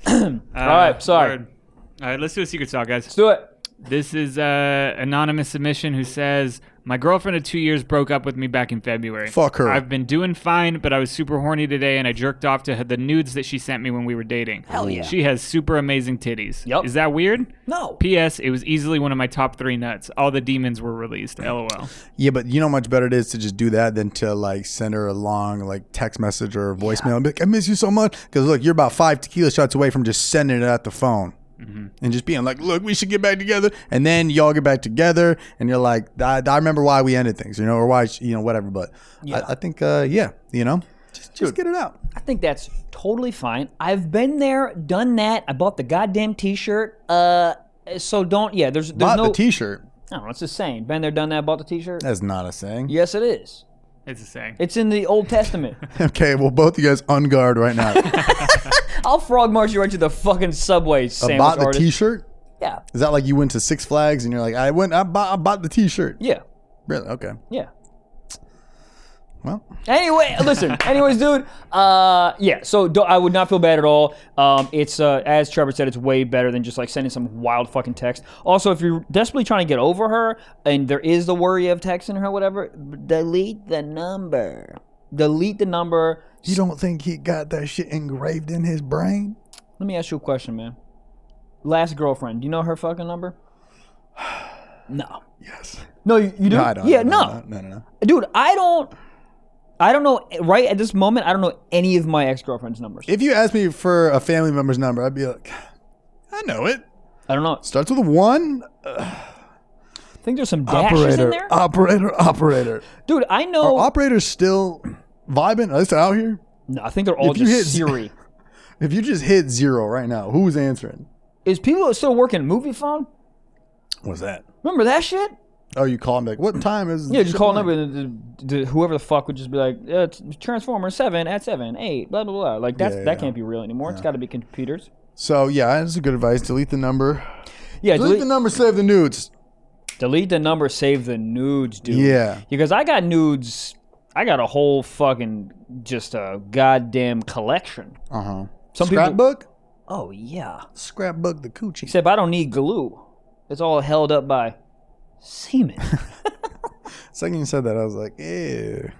All right, sorry. Word. All right, let's do a secret talk, guys. Let's do it. This is anonymous submission who says, my girlfriend of 2 years broke up with me back in February. Fuck her. I've been doing fine, but I was super horny today and I jerked off to the nudes that she sent me when we were dating. Hell yeah. She has super amazing titties. Yep. Is that weird? No. P.S. It was easily one of my top 3 nuts. All the demons were released. LOL. Yeah, but you know how much better it is to just do that than to like send her a long like text message or voicemail and be like, I miss you so much. Because look, you're about 5 tequila shots away from just sending it at the phone. And just being like, look, we should get back together. And then y'all get back together and you're like, I remember why we ended things, or why, whatever. But yeah. I think, just get it out. I think that's totally fine. I've been there, done that. I bought the goddamn t-shirt. So don't, there's bought no. the t-shirt. I don't know, it's a saying. Been there, done that, bought the t-shirt. That's not a saying. Yes, it is. It's a saying. It's in the Old Testament. Okay, well, both you guys on guard right now. I'll frog march you right to the fucking Subway sandwich Bought the artist. t-shirt? Yeah. Is that like you went to Six Flags and you're like, I bought the t-shirt? Yeah. Really? Okay. Yeah. Well. Anyway, listen. Anyways, dude. So I would not feel bad at all. It's as Trevor said, it's way better than just like sending some wild fucking text. Also, if you're desperately trying to get over her and there is the worry of texting her, whatever, delete the number. You don't think he got that shit engraved in his brain? Let me ask you a question, man. Last girlfriend, do you know her fucking number? No. Yes. No, you do? No, I don't. Yeah, No. Dude, I don't know, right at this moment, I don't know any of my ex-girlfriend's numbers. If you asked me for a family member's number, I'd be like, I know it. I don't know. Starts with a 1. I think there's some dashes in there. Operator. Dude, I know. Are operators still vibing? Are they still out here? No, I think they're all just Siri. If you just hit 0 right now, who's answering? Is people still working movie phone? What's that? Remember that shit? Oh, you call them like, what time is? Yeah, just call a number. And whoever the fuck would just be like, Transformer 7 at 7, 8, blah blah blah. Like that can't be real anymore. It's got to be computers. So yeah, that's a good advice. Delete the number. Yeah, delete the number. Save the nudes. Delete the number. Save the nudes, dude. Yeah. Because I got nudes. I got a whole fucking just a goddamn collection. Some Scrapbook. People, oh yeah. Scrapbook the coochie. Except I don't need glue. It's all held up by semen. Second you said that, I was like, ew,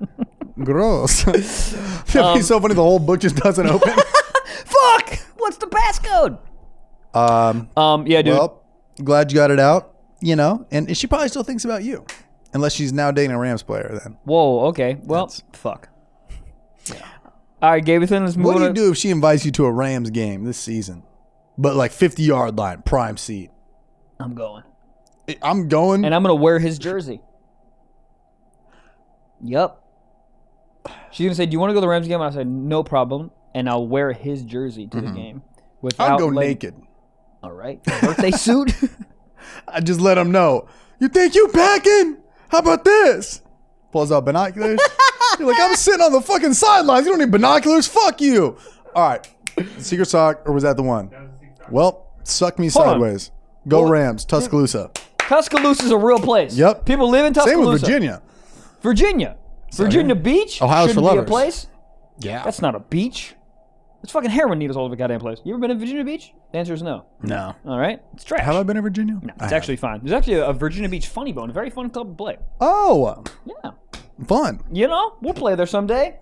gross. It'd be so funny. The whole book just doesn't open. Fuck! What's the passcode? Yeah, dude. Well, glad you got it out. And she probably still thinks about you, unless she's now dating a Rams player. Then. Whoa. Okay. Well, fuck. Yeah. All right, Gabeson, let's move on. What do you do if she invites you to a Rams game this season, but like 50-yard line, prime seat? I'm going. I'm going. And I'm going to wear his jersey. Yep. She's going to say, do you want to go to the Rams game? I said, no problem. And I'll wear his jersey to the game. I'll go naked. All right. Birthday suit. I just let him know. You think you packing? How about this? Pulls out binoculars. You're like, I'm sitting on the fucking sidelines. You don't need binoculars. Fuck you. All right. Secret sock, or was that the one? Well, suck me sideways. Go Rams. Tuscaloosa. Tuscaloosa's a real place. Yep. People live in Tuscaloosa. Same with Virginia. Virginia Beach Ohio's shouldn't for be a lovers. place. Yeah. That's not a beach. There's fucking heroin needles all over the goddamn place. You ever been to Virginia Beach? The answer is no. No. All right, it's trash. Have I been to Virginia? No, it's actually fine. There's actually a Virginia Beach Funny Bone, a very fun club to play. Oh. Yeah. Fun. You know, we'll play there someday.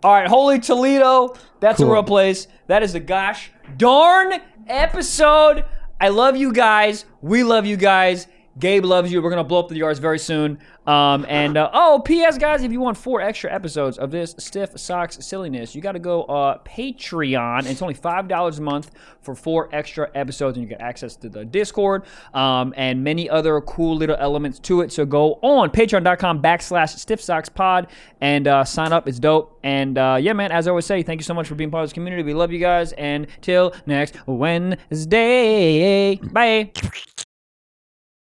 All right, Holy Toledo. That's Cool. a real place. That is a gosh darn episode. I love you guys. We love you guys. Gabe loves you. We're going to blow up the Yaris very soon. P.S. guys, if you want 4 extra episodes of this Stiff Socks silliness, you got to go Patreon. It's only $5 a month for 4 extra episodes, and you get access to the Discord and many other cool little elements to it. So go on patreon.com/stiffsockspod and sign up. It's dope. And yeah, man, as I always say, thank you so much for being part of this community. We love you guys. And till next Wednesday. Bye.